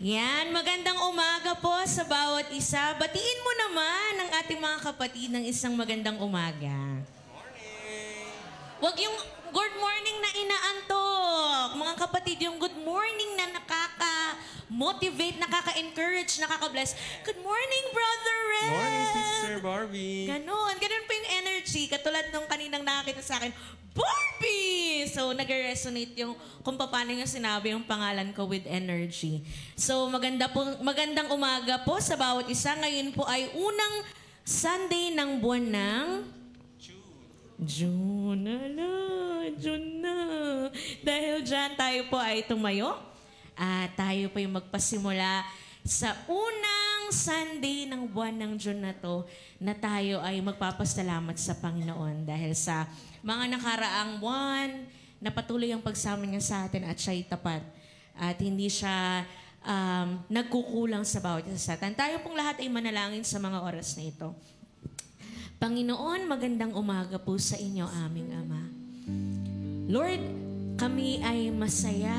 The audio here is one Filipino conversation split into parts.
Yan, magandang umaga po sa bawat isa. Batiin mo naman ang ating mga kapatid ng isang magandang umaga. Morning! Huwag yung good morning na inaantok. Mga kapatid, yung good morning na nakaka-motivate, nakaka-encourage, nakaka-bless. Good morning, Brother Red! Morning, Sister Barbie! Ganun po yung energy. Katulad nung kaninang nakakita sa akin, Barbie! So, nag-resonate yung kung paano yung sinabi yung pangalan ko with energy. So, magandang umaga po sa bawat isa. Ngayon po ay unang Sunday ng buwan ng June. June na. Dahil dyan, tayo po ay tumayo. At tayo po yung magpasimula sa unang Sunday ng buwan ng June na to na tayo ay magpapasalamat sa Panginoon dahil sa mga nakaraang buwan na patuloy ang pagsama niya sa atin at siya'y tapat. At hindi siya nagkukulang sa bawat isa sa atin. Tayo pong lahat ay manalangin sa mga oras na ito. Panginoon, magandang umaga po sa inyo, aming Ama. Lord, kami ay masaya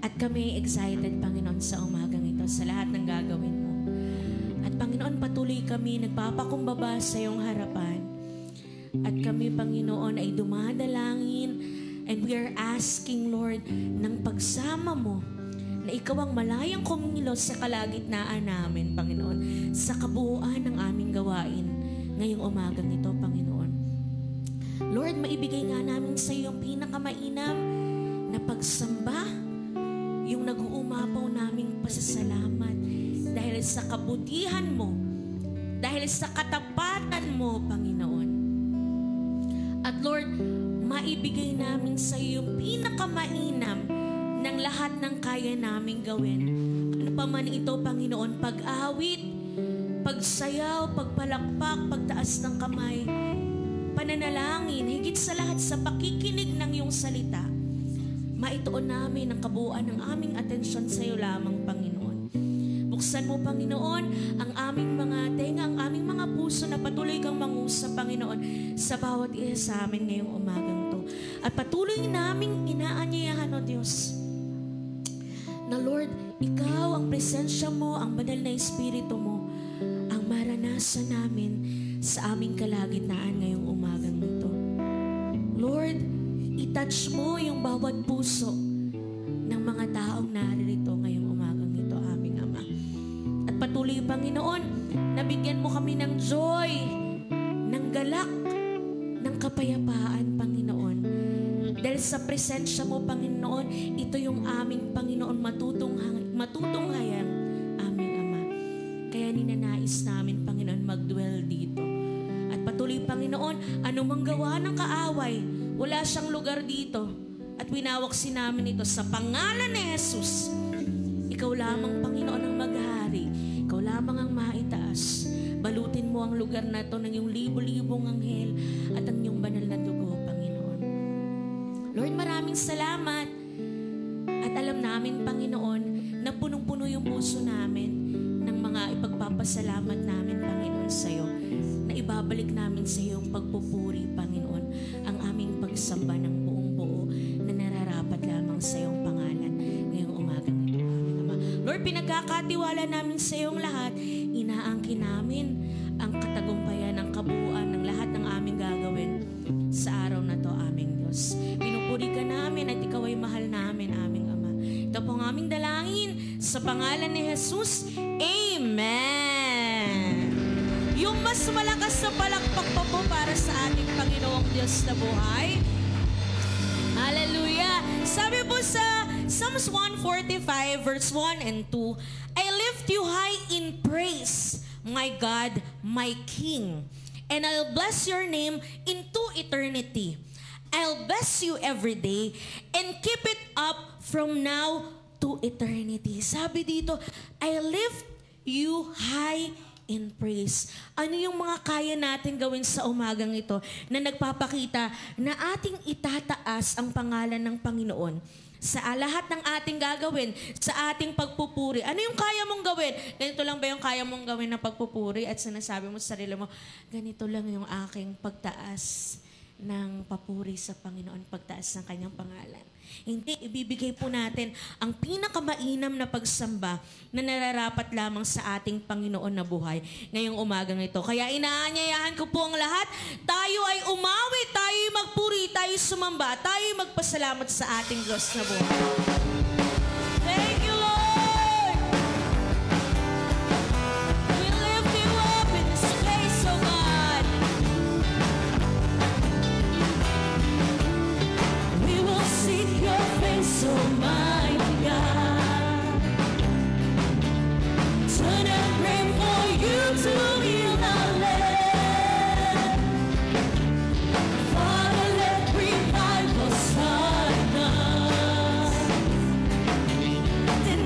at kami excited, Panginoon, sa umagang ito, sa lahat ng gagawin mo. At Panginoon, patuloy kami nagpapakumbaba sa iyong harapan. At kami, Panginoon, ay dumadalangin and we are asking, Lord, ng pagsama mo na ikaw ang malayang kumilos sa kalagitnaan namin, Panginoon, sa kabuuan ng aming gawain ngayong umagang ito, Panginoon. Lord, maibigay nga namin sa iyo yung pinakamainam na pagsamba, yung nag-uumapaw naming pasasalamat dahil sa kabutihan mo, dahil sa katapatan mo, Panginoon. At Lord, maibigay namin sa iyo yung pinakamainam ng lahat ng kaya naming gawin. Ano pa man ito, Panginoon, pag-awit, pagsayaw, pagpalakpak, pagtaas ng kamay, pananalangin, higit sa lahat sa pakikinig ng iyong salita, maituon namin ang kabuuan ng aming atensyon sa iyo lamang, Panginoon. Buksan mo, Panginoon, ang aming mga tenga, ang aming mga puso na patuloy kang mangusap, Panginoon, sa bawat isa sa amin ngayong umagang to. At patuloy naming inaanyayahan, O Diyos, na Lord, Ikaw, ang presensya mo, ang banal na Espiritu mo, ang maranasan namin sa aming kalagitnaan ngayong umagang ito. Lord, itouch mo yung bawat puso ng mga taong naririto ngayong umagang ito, aming Ama. At patuloy, Panginoon, nabigyan mo kami ng joy, ng galak, ng kapayapaan, Panginoon. Dahil sa presensya mo, Panginoon, ito yung aming, Panginoon, matutunghayan, aming Ama. Kaya ninanais namin, Panginoon, mag-dwell dito. At patuloy, Panginoon, anumang gawa ng kaaway, wala siyang lugar dito. At winawaksin namin ito sa pangalan ni Jesus. Ikaw lamang, Panginoon, ang maghari. Ikaw lamang ang maitaas. Balutin mo ang lugar na ito ng iyong libo-libong anghel at ang iyong banal na dugo, Panginoon. Lord, maraming salamat. At alam namin, Panginoon, na punong-puno yung puso namin ng mga ipagpapasalamat namin, Panginoon, sa iyo. Na ibabalik namin sa iyo ang pagpupuri, Panginoon, ang aming pagsamba ng buong buo na nararapat lamang sa iyong pangalan ngayong umagang ito, aming Ama. Lord, pinagkakatiwala namin sa iyong lahat, inaangkin namin ang katagumpayan, ang kabuuan ng lahat ng aming gagawin sa araw na to, aming Diyos. Pinupuri ka namin at ikaw ay mahal namin, aming Ama. Ito po ang aming dalangin sa pangalan ni Jesus. Amen. Yung mas malakas na palakpak pa po para sa ating Panginoong Diyos na buhay. Hallelujah. Sabi po sa Psalms 145 verse 1 and 2, I lift you high in praise, my God, my King, and I'll bless your name into eternity. I'll bless you every day and keep it up from now to eternity. Sabi dito, I lift you high in praise. Ano yung mga kaya natin gawin sa umagang ito na nagpapakita na ating itataas ang pangalan ng Panginoon sa lahat ng ating gagawin, sa ating pagpupuri? Ano yung kaya mong gawin? Ganito lang ba yung kaya mong gawin na pagpupuri at sinasabi mo sa sarili mo, ganito lang yung aking pagtaas ng papuri sa Panginoon, pagtaas ng kanyang pangalan. Hindi, ibibigay po natin ang pinakamainam na pagsamba na nararapat lamang sa ating Panginoon na buhay ngayong umagang ito. Kaya inaanyayahan ko po ang lahat, tayo ay umawi, tayo ay magpuri, tayo sumamba, tayo ay magpasalamat sa ating Diyos na buhay. Thank you, Lord! We lift you up in this place, oh God. We will seek your face, Almighty God. Turn and pray for you to heal our land. Father, let revival start us. Then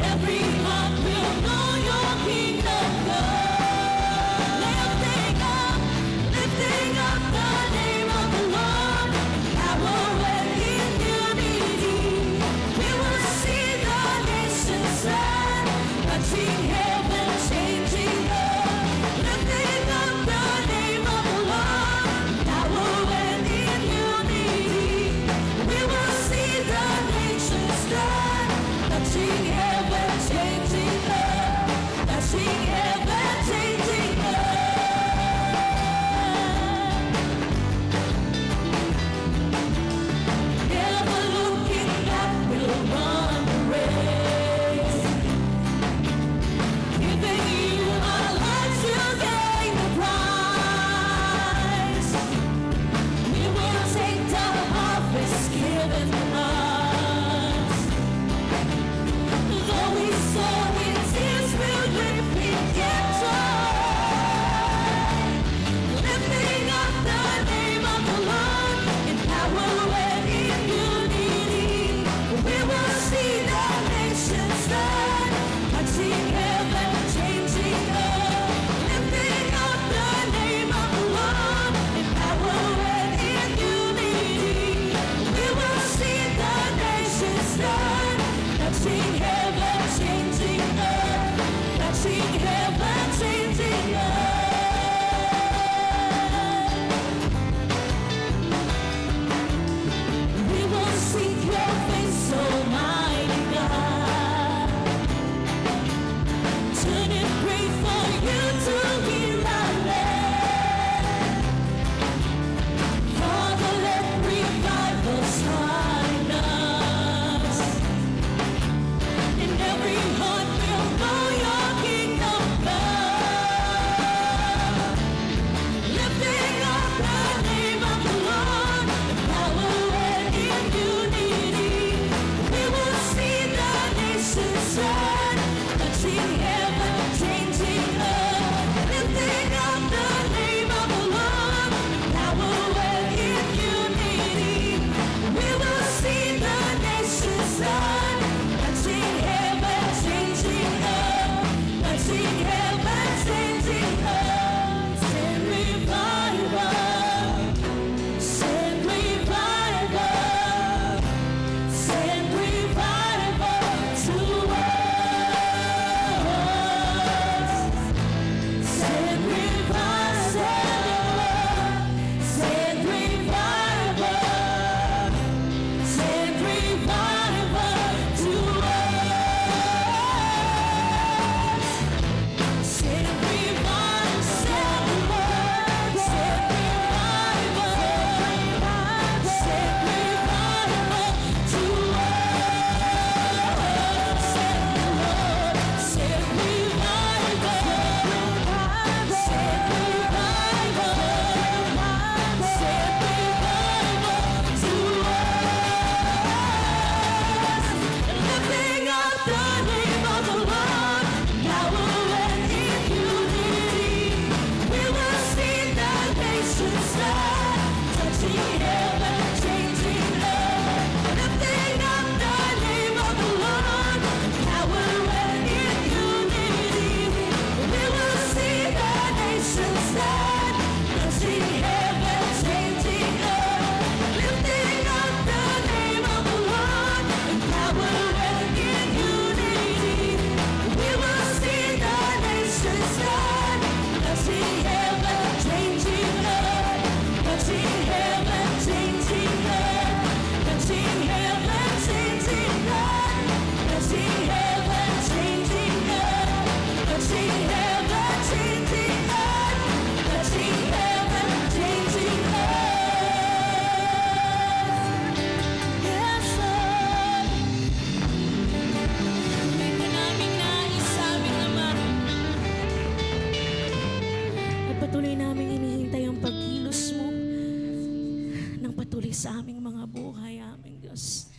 patuloy sa aming mga buhay, aming Diyos.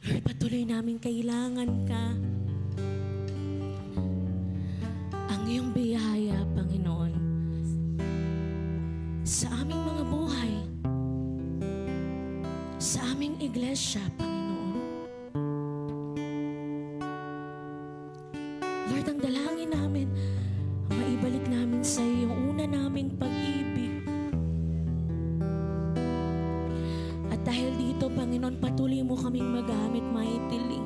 Lord, patuloy namin kailangan ka. Ang iyong biyaya, Panginoon, sa aming mga buhay, sa aming iglesia, Panginoon. Lord, ang dalangin namin, maibalik namin sa iyo yung una naming pag-ibig. At dahil dito, Panginoon, patuloy mo kaming magamit maitili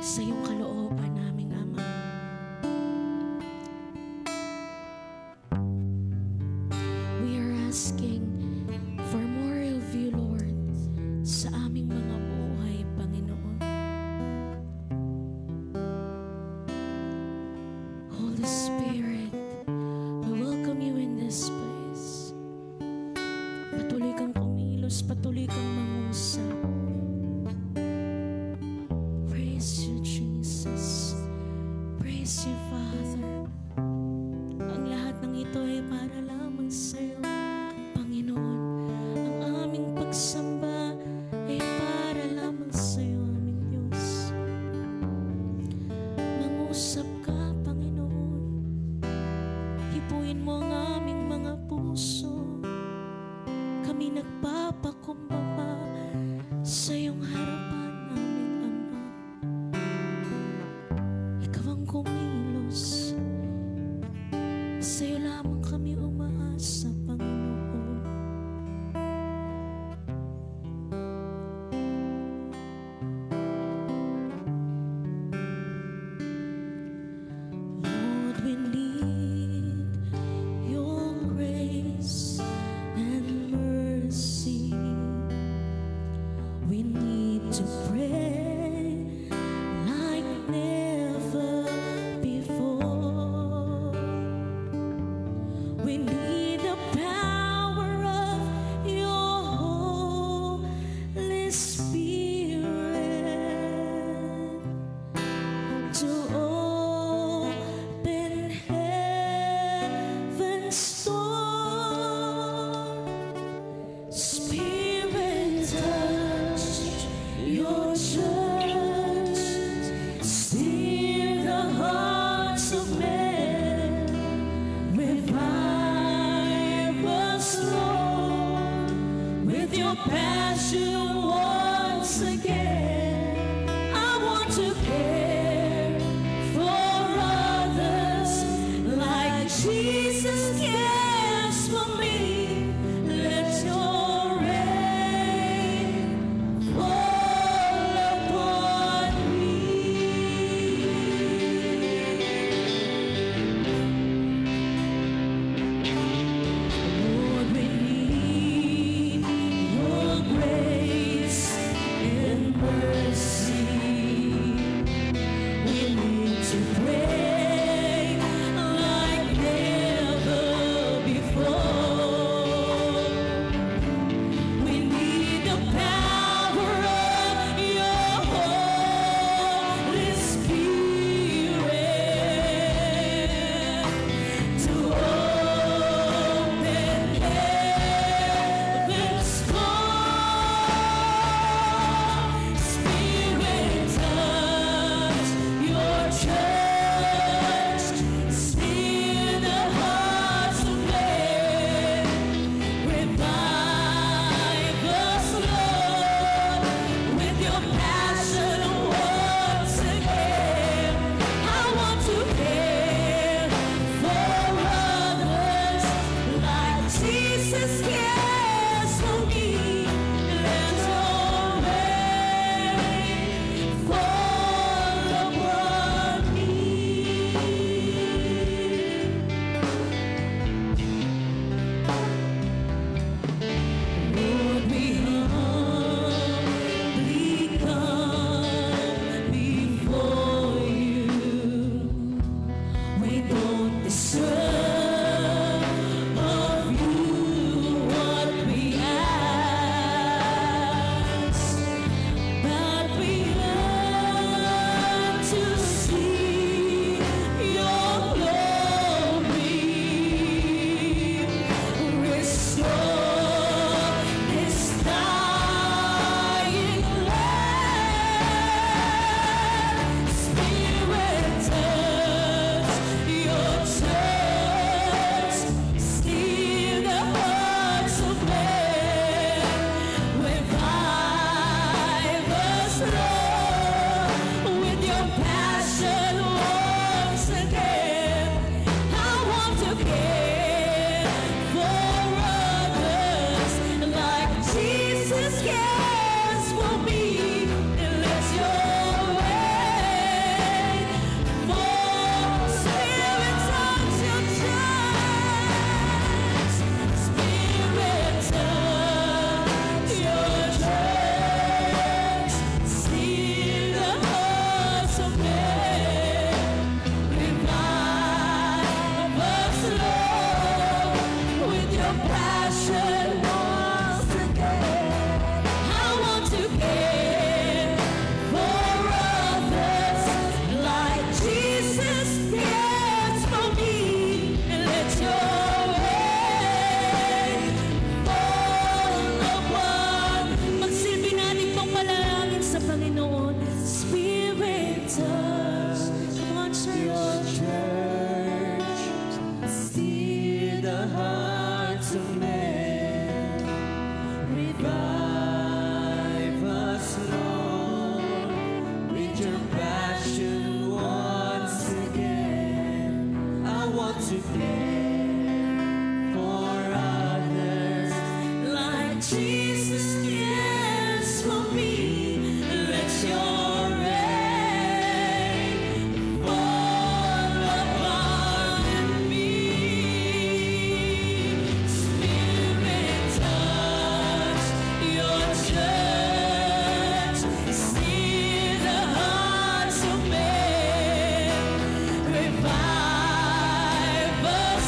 sa iyong kalooban naming Ama. We are asking for more of you, Lord, sa aming mga buhay, Panginoon. Holy Spirit, we welcome you in this place. Patuloy kang kumilos, patuloy kang mangusap. Praise you, Jesus. Praise you, Father. Ang lahat ng ito ay para lamang sa'yo, Panginoon. Ang aming pagsamba ay para lamang sa'yo, aming Diyos. Mangusap ka, Panginoon. Hipuin mo ang aming mga puso. Kami nagpapakumbaba sa iyong harapan, aming Ama. Ikaw ang kumilos. Sa iyo lamang kami umaasa, Panginoon. Lord, we need your grace and mercy. We need to pray like never before. We need the power of your Holy Spirit to open heaven's door. Spirit, touch your church, steer the hearts of men, revive us, Lord, with your passion once again. I want to care for others like Jesus cares for me. Let your rain fall upon me. Lord, we need your grace Revive us, Lord, with your passion once again. I want to care for others like Jesus cares for me. Let your rain fall upon me. Spirit, touch your church. Steer the hearts of men. Revive us,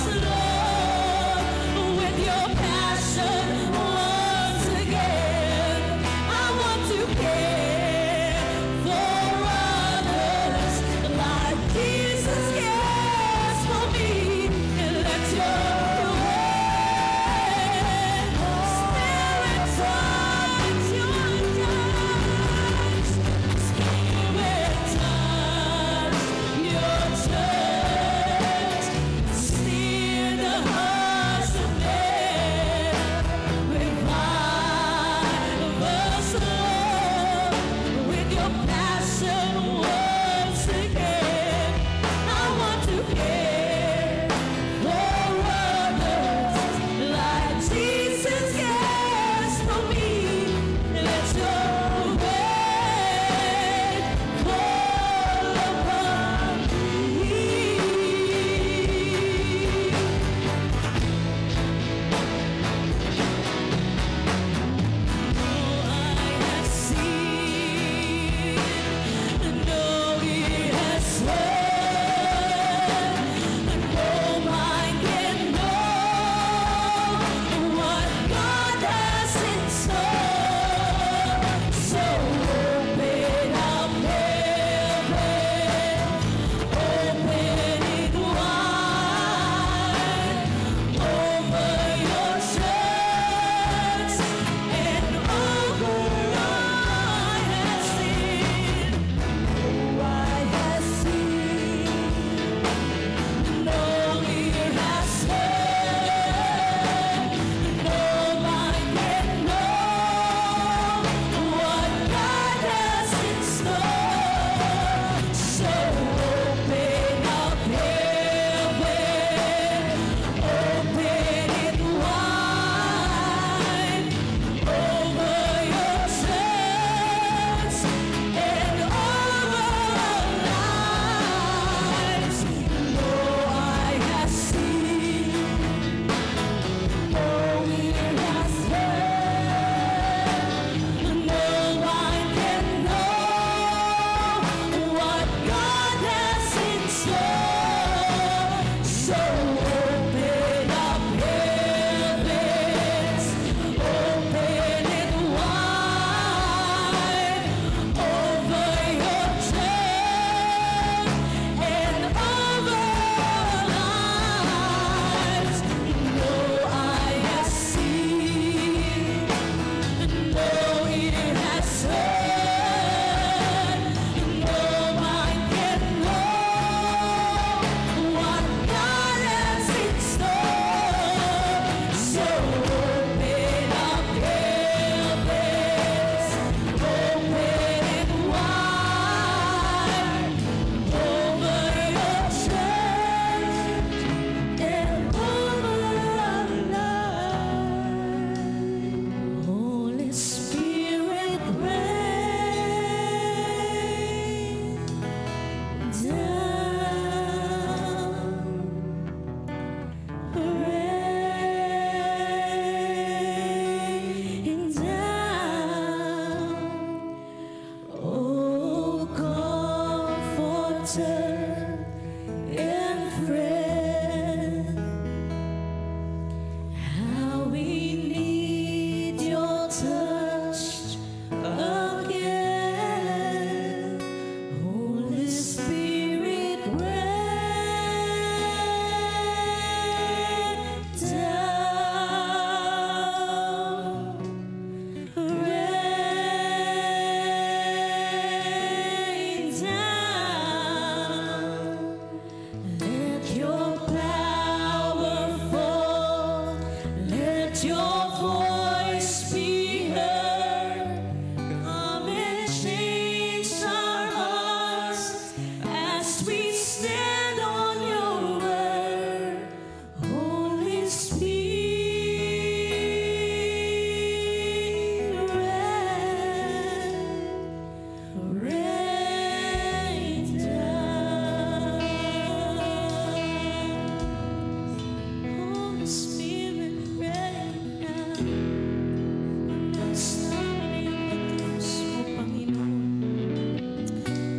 Nais namin ay pagtapos mo, Panginoon.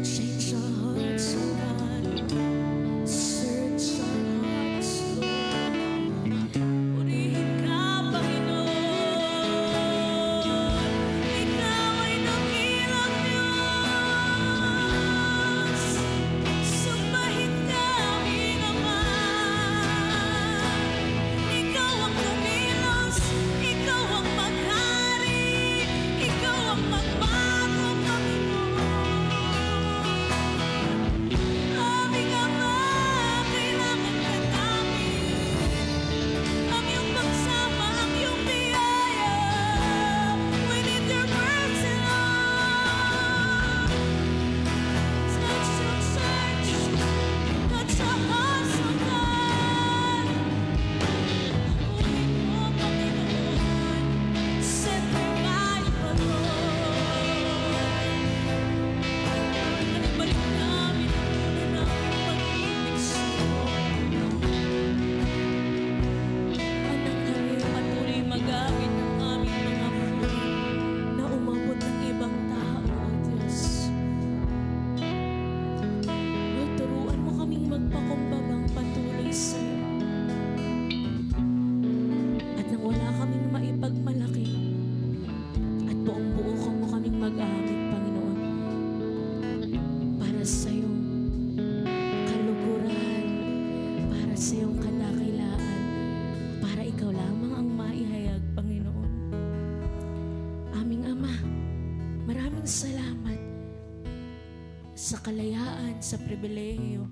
Change our hearts, O God. Search our hearts, Lord. Purihin ka, Panginoon. Ikaw ay dakilang Diyos. Sumbahin ka, aming Ama. Ikaw ang kumilos, ikaw ang maghari, ikaw ang magbago, Panginoon. Aming Ama, kailangan ka namin. Ang iyong pagsama, ang iyong biyaya. We need your mercy, Lord. Touch our church, touch our hearts, O God. Purihin mo, Panginoon. Set revival, Lord. Ibalik namin ang unang pag-ibig sa'yo. Anak kami, patuloy magamit ang aming mga buhay na umabot ng ibang tao, O Diyos. Lord, turuan mo kaming magpakumbabang patuloy sa'yo. At nang wala kaming maipagmalaki, at buong buo ko mo kaming mag-amit, Panginoon, para sa iyong kaluguran, para sa iyong kadakilaan, para ikaw lamang ang maihayag, Panginoon. Aming Ama, maraming salamat sa kalayaan, sa pribilehiyo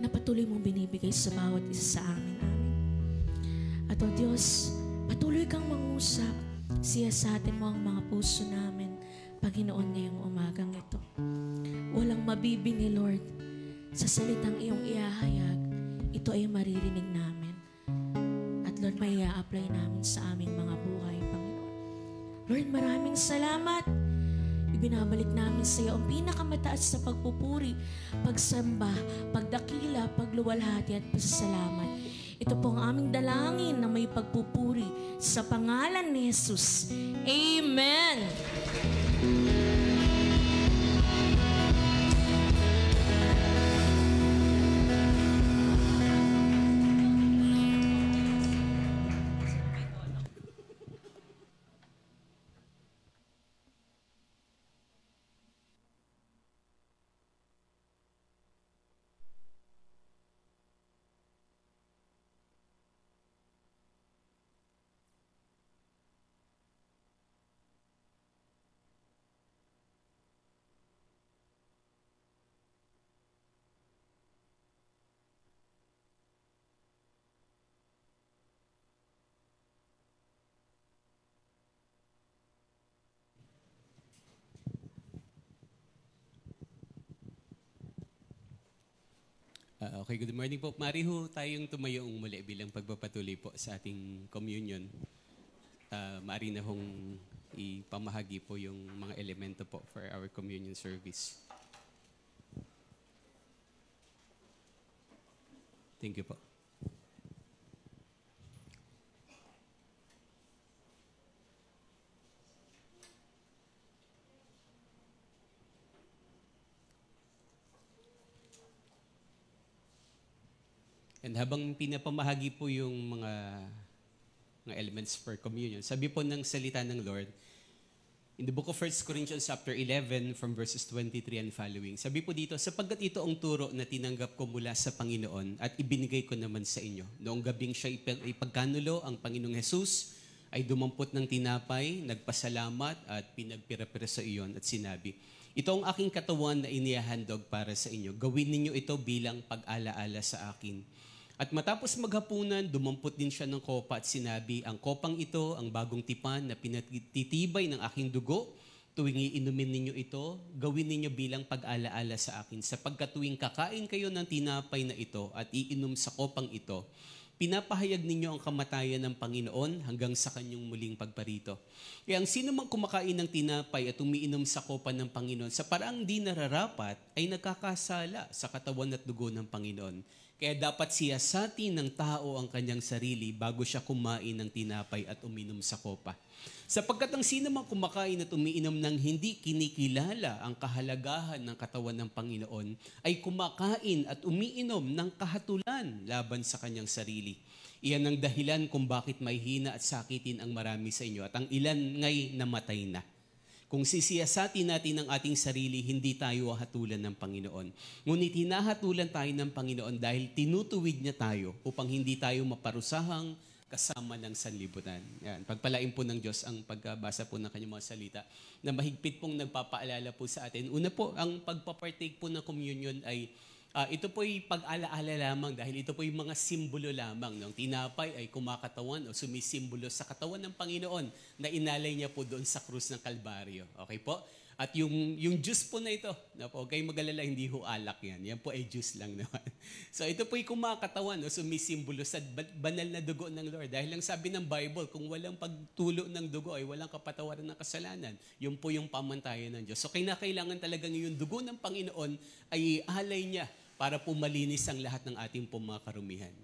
na patuloy mong binibigay sa bawat isa sa amin. At O Diyos, patuloy kang mangusap, siyasatin mo ang mga puso namin, Panginoon, ngayong umagang ito. Walang mabibingi, Lord, sa salitang iyong iahayag, ito ay maririnig namin. At Lord, may i-apply namin sa aming mga buhay, Panginoon. Lord, maraming salamat. Ibinabalik namin sa iyo ang pinakamataas na pagpupuri, pagsamba, pagdakila, pagluwalhati at pasasalamat. Ito po ang aming dalangin na may pagpupuri sa pangalan ni Jesus. Amen. Okay, good morning po. Mari ho tayong tumayong muli bilang pagpapatuloy po sa ating communion. Mari na hong ipamahagi po yung mga elemento po for our communion service. Thank you po. And habang pinapamahagi po yung mga elements for communion, sabi po ng salita ng Lord, in the book of 1 Corinthians chapter 11 from verses 23 and following, sabi po dito, sapagkat ito ang turo na tinanggap ko mula sa Panginoon at ibinigay ko naman sa inyo. Noong gabing siya ipagkanulo, ang Panginoong Jesus ay dumampot ng tinapay, nagpasalamat at pinagpira-pira sa iyon at sinabi, ito ang aking katawan na inihahandog para sa inyo. Gawin ninyo ito bilang pag-alaala sa akin. At matapos maghapunan, dumampot din siya ng kopa at sinabi, ang kopang ito, ang bagong tipan na pinatitibay ng aking dugo, tuwing iinumin ninyo ito, gawin ninyo bilang pag-alaala sa akin. Sapagkat tuwing kakain kayo ng tinapay na ito at iinom sa kopang ito, pinapahayag ninyo ang kamatayan ng Panginoon hanggang sa kanyang muling pagparito. Kaya ang sino mang kumakain ng tinapay at umiinom sa kopa ng Panginoon sa paraang di nararapat ay nagkakasala sa katawan at dugo ng Panginoon. Kaya dapat siyasatin ng tao ang kanyang sarili bago siya kumain ng tinapay at uminom sa kopa. Sapagkat ang sino mang kumakain at umiinom ng hindi kinikilala ang kahalagahan ng katawan ng Panginoon ay kumakain at umiinom ng kahatulan laban sa kanyang sarili. Iyan ang dahilan kung bakit may hina at sakitin ang marami sa inyo at ang ilan ngay namatay na. Kung sisiyasatin natin ang ating sarili, hindi tayo hatulan ng Panginoon. Ngunit hinahatulan tayo ng Panginoon dahil tinutuwid niya tayo upang hindi tayo maparusahang kasama ng sanlibutan. Yan. Pagpalain po ng Diyos ang pagbasa po ng kanyang mga salita na mahigpit pong nagpapaalala po sa atin. Una po, ang pagpapartake po ng communion ay ito po'y pag-alaala lamang dahil ito po'y mga simbolo lamang. Ang tinapay ay kumakatawan o sumisimbolo sa katawan ng Panginoon na inalay niya po doon sa krus ng Kalbaryo. Okay po? At yung juice po na ito, huwag kayong mag-alala, hindi ho alak yan. Yan po ay juice lang naman. So ito po'y kumakatawan o sumisimbolo sa banal na dugo ng Lord. Dahil lang sabi ng Bible, kung walang pagtulo ng dugo ay walang kapatawaran ng kasalanan. Yun po yung pamantayan ng Diyos. So kailangan talagang yung dugo ng Panginoon ay alay niya para po malinis ang lahat ng ating po mga karumihan.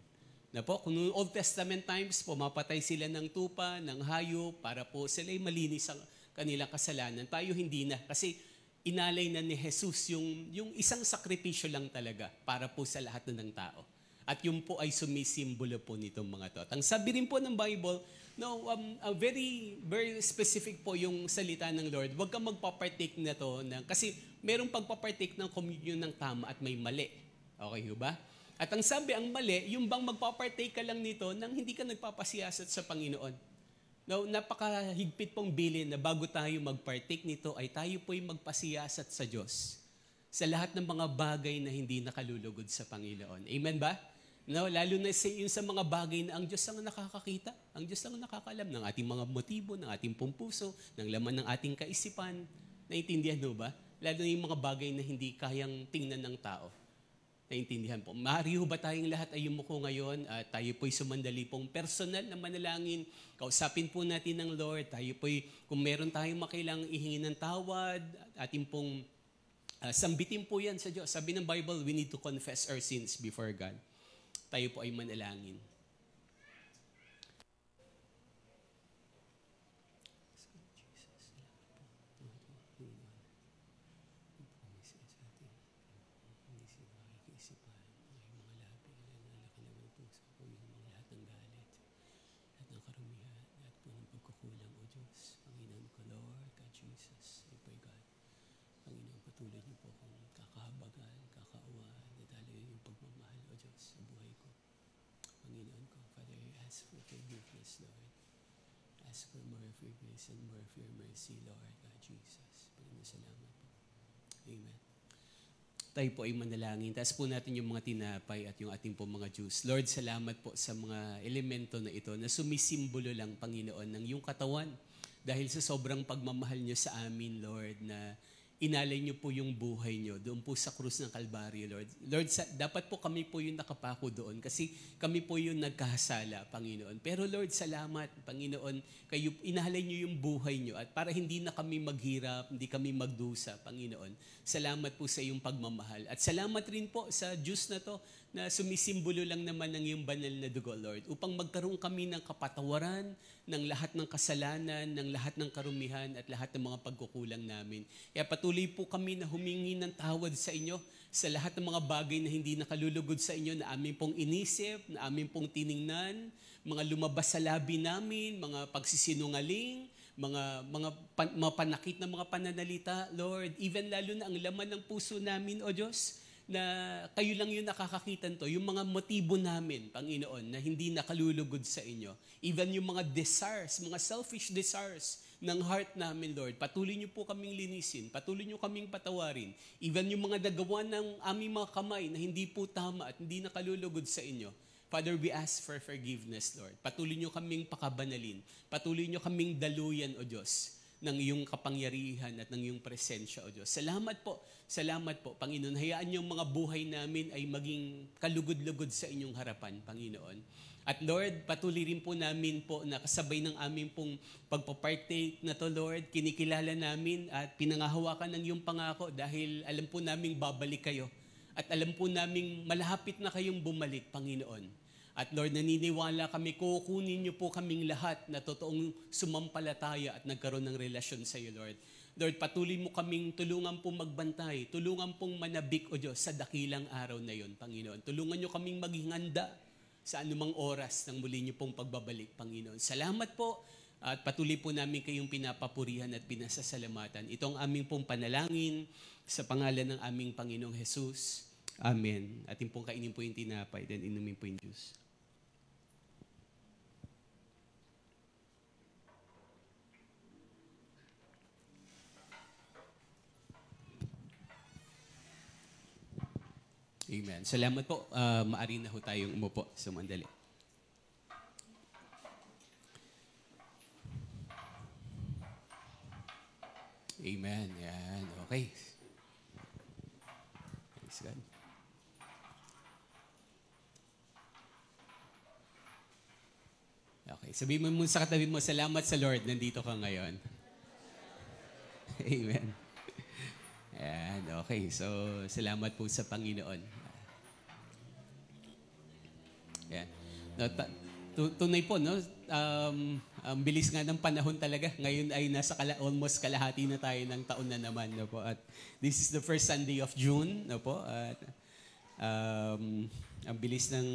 Na po, kung noong Old Testament times, pumapatay sila ng tupa, ng hayop, para po sila'y malinis ang kanilang kasalanan. Tayo hindi na. Kasi inalay na ni Jesus yung isang sakripisyo lang talaga para po sa lahat ng tao. At yun po ay sumisimbolo po nitong mga to. At ang sabi rin po ng Bible, very, very specific po yung salita ng Lord. Huwag kang magpapartake na to. Kasi merong pagpapartake ng communion ng tama at may mali. Okay ba? At ang sabi, ang mali, yung bang magpapartake ka lang nito nang hindi ka nagpapasiyasat sa Panginoon. Now, napakahigpit pong bilin na bago tayo magpartake nito ay tayo po'y magpasiyasat sa Diyos sa lahat ng mga bagay na hindi nakalulugod sa Panginoon. Amen ba? No, lalo na yung sa mga bagay na ang Diyos ang nakakakita, ang Diyos ang nakakaalam ng ating mga motibo, ng ating pong puso, ng laman ng ating kaisipan. Naintindihan mo ba? Lalo na yung mga bagay na hindi kayang tingnan ng tao. Naintindihan po. Maaari ba tayong lahat ay yumuko ngayon at tayo po'y sumandali pong personal na manalangin. Kausapin po natin ng Lord. Tayo po'y, kung meron tayong makailangang ihingi ng tawad, ating pong sambitin po yan sa Diyos. Sabi ng Bible, we need to confess our sins before God. Tayo po ay manalangin. Patuloy niyo po kung kakahabagan, kakaawa, nadali yung pagmamahal, O Diyos, sa buhay ko. Panginoon ko, Father, I ask for forgiveness, Lord. Ask for more of your grace and more of your mercy, Lord, God Jesus. Panginoon, salamat po. Amen. Tayo po ay manalangin. Taas po natin yung mga tinapay at yung ating po mga juice. Lord, salamat po sa mga elemento na ito na sumisimbolo lang, Panginoon, ng yung katawan. Dahil sa sobrang pagmamahal niyo sa amin, Lord, na inalay niyo po yung buhay niyo doon po sa krus ng Kalbaryo, Lord. Lord, dapat po kami po yung nakapako doon kasi kami po yung nagkahasala, Panginoon. Pero Lord, salamat, Panginoon, kayo inalay niyo yung buhay niyo at para hindi na kami maghirap, hindi kami magdusa, Panginoon. Salamat po sa iyong pagmamahal. At salamat rin po sa juice na to na sumisimbolo lang naman ng iyong banal na dugo, Lord, upang magkaroon kami ng kapatawaran ng lahat ng kasalanan, ng lahat ng karumihan at lahat ng mga pagkukulang namin. Kaya patuloy po kami na humingi ng tawad sa inyo sa lahat ng mga bagay na hindi nakalulugod sa inyo na amin pong inisip, na amin pong tiningnan, mga lumabas sa labi namin, mga pagsisinungaling, mga panakit na mga pananalita, Lord, even lalo na ang laman ng puso namin, O Diyos, na kayo lang yung nakakakitan to, yung mga motibo namin, Panginoon, na hindi nakalulugod sa inyo. Even yung mga desires, mga selfish desires ng heart namin, Lord, patuloy niyo po kaming linisin, patuloy niyo kaming patawarin. Even yung mga nagawa ng aming mga kamay na hindi po tama at hindi nakalulugod sa inyo. Father, we ask for forgiveness, Lord. Patuloy niyo kaming pakabanalin. Patuloy niyo kaming daluyan, O Diyos, ng iyong kapangyarihan at ng iyong presensya, O Diyos. Salamat po, Panginoon. Hayaan yung mga buhay namin ay maging kalugod-lugod sa inyong harapan, Panginoon. At Lord, patuloy rin po namin po na kasabay ng aming pong pagpapartake na to, Lord, kinikilala namin at pinangahawakan ng iyong pangako dahil alam po namin babalik kayo. At alam po naming malapit na kayong bumalik, Panginoon. At Lord, naniniwala kami, kukunin niyo po kaming lahat na totoong sumampalataya at nagkaroon ng relasyon sa iyo, Lord. Lord, patuloy mo kaming tulungan pong magbantay, tulungan pong manabik, O Diyos, sa dakilang araw na yon, Panginoon. Tulungan niyo kaming maging handa sa anumang oras ng muli niyo pong pagbabalik, Panginoon. Salamat po at patuloy po namin kayong pinapapurihan at pinasasalamatan. Ito ang aming pong panalangin sa pangalan ng aming Panginoong Jesus. Amen. Atin pong kainin po yung tinapay, then inumin po yung juice. Amen. Salamat po. Maari na ho tayong umupo sa mandali. Amen. Yan. Okay. Praise God. Okay. Sabihin mo muna sa katabi mo, salamat sa Lord, nandito ka ngayon. Amen. Ayan, okay. So, salamat po sa Panginoon. Ayan. No, tunay po, no? Ang bilis nga ng panahon talaga. Ngayon ay nasa almost kalahati na tayo ng taon na naman. No po? At this is the first Sunday of June. No po? At ang bilis ng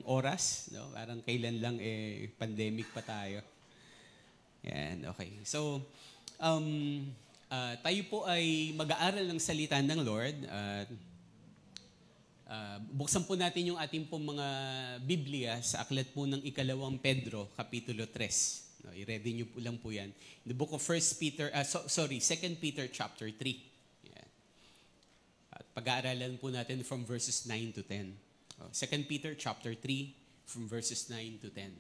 oras. No? Parang kailan lang pandemic pa tayo. Ayan, okay. So, tayo po ay mag-aaral ng salita ng Lord. Buksan po natin yung ating pong mga Biblia sa aklat po ng 2 Pedro, Kapitulo 3. No, i-ready nyo po lang po yan. In the book of 2 Peter chapter 3. Yan. At pag-aaralan po natin from verses 9 to 10. 2 Peter chapter 3 from verses 9 to 10.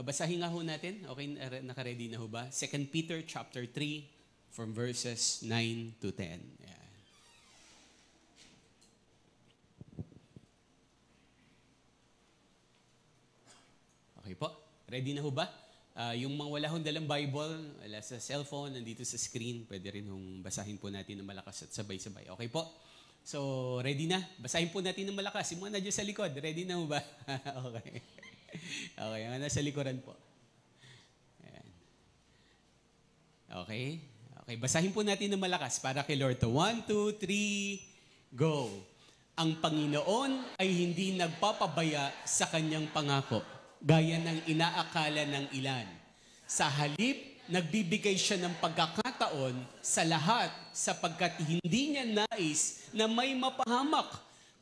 Basahin nga ho natin. Okay, naka-ready na ho ba? 2 Peter chapter 3 from verses 9 to 10. Yan. Okay po. Ready na ho ba? Yung mga wala hong dalang Bible, wala sa cellphone, nandito sa screen, pwede rin hong basahin po natin ng malakas at sabay-sabay. Okay po? So, ready na? Basahin po natin ng malakas. Yung mga nandiyo sa likod, ready na ho ba? Okay. Okay, yung nasa likuran po. Ayan. Okay? Okay, basahin po natin ng malakas para kay Lord. 1, 2, 3, go! Ang Panginoon ay hindi nagpapabaya sa kanyang pangako, gaya ng inaakala ng ilan. Sa halip, nagbibigay siya ng pagkakataon sa lahat sapagkat hindi niya nais na may mapahamak,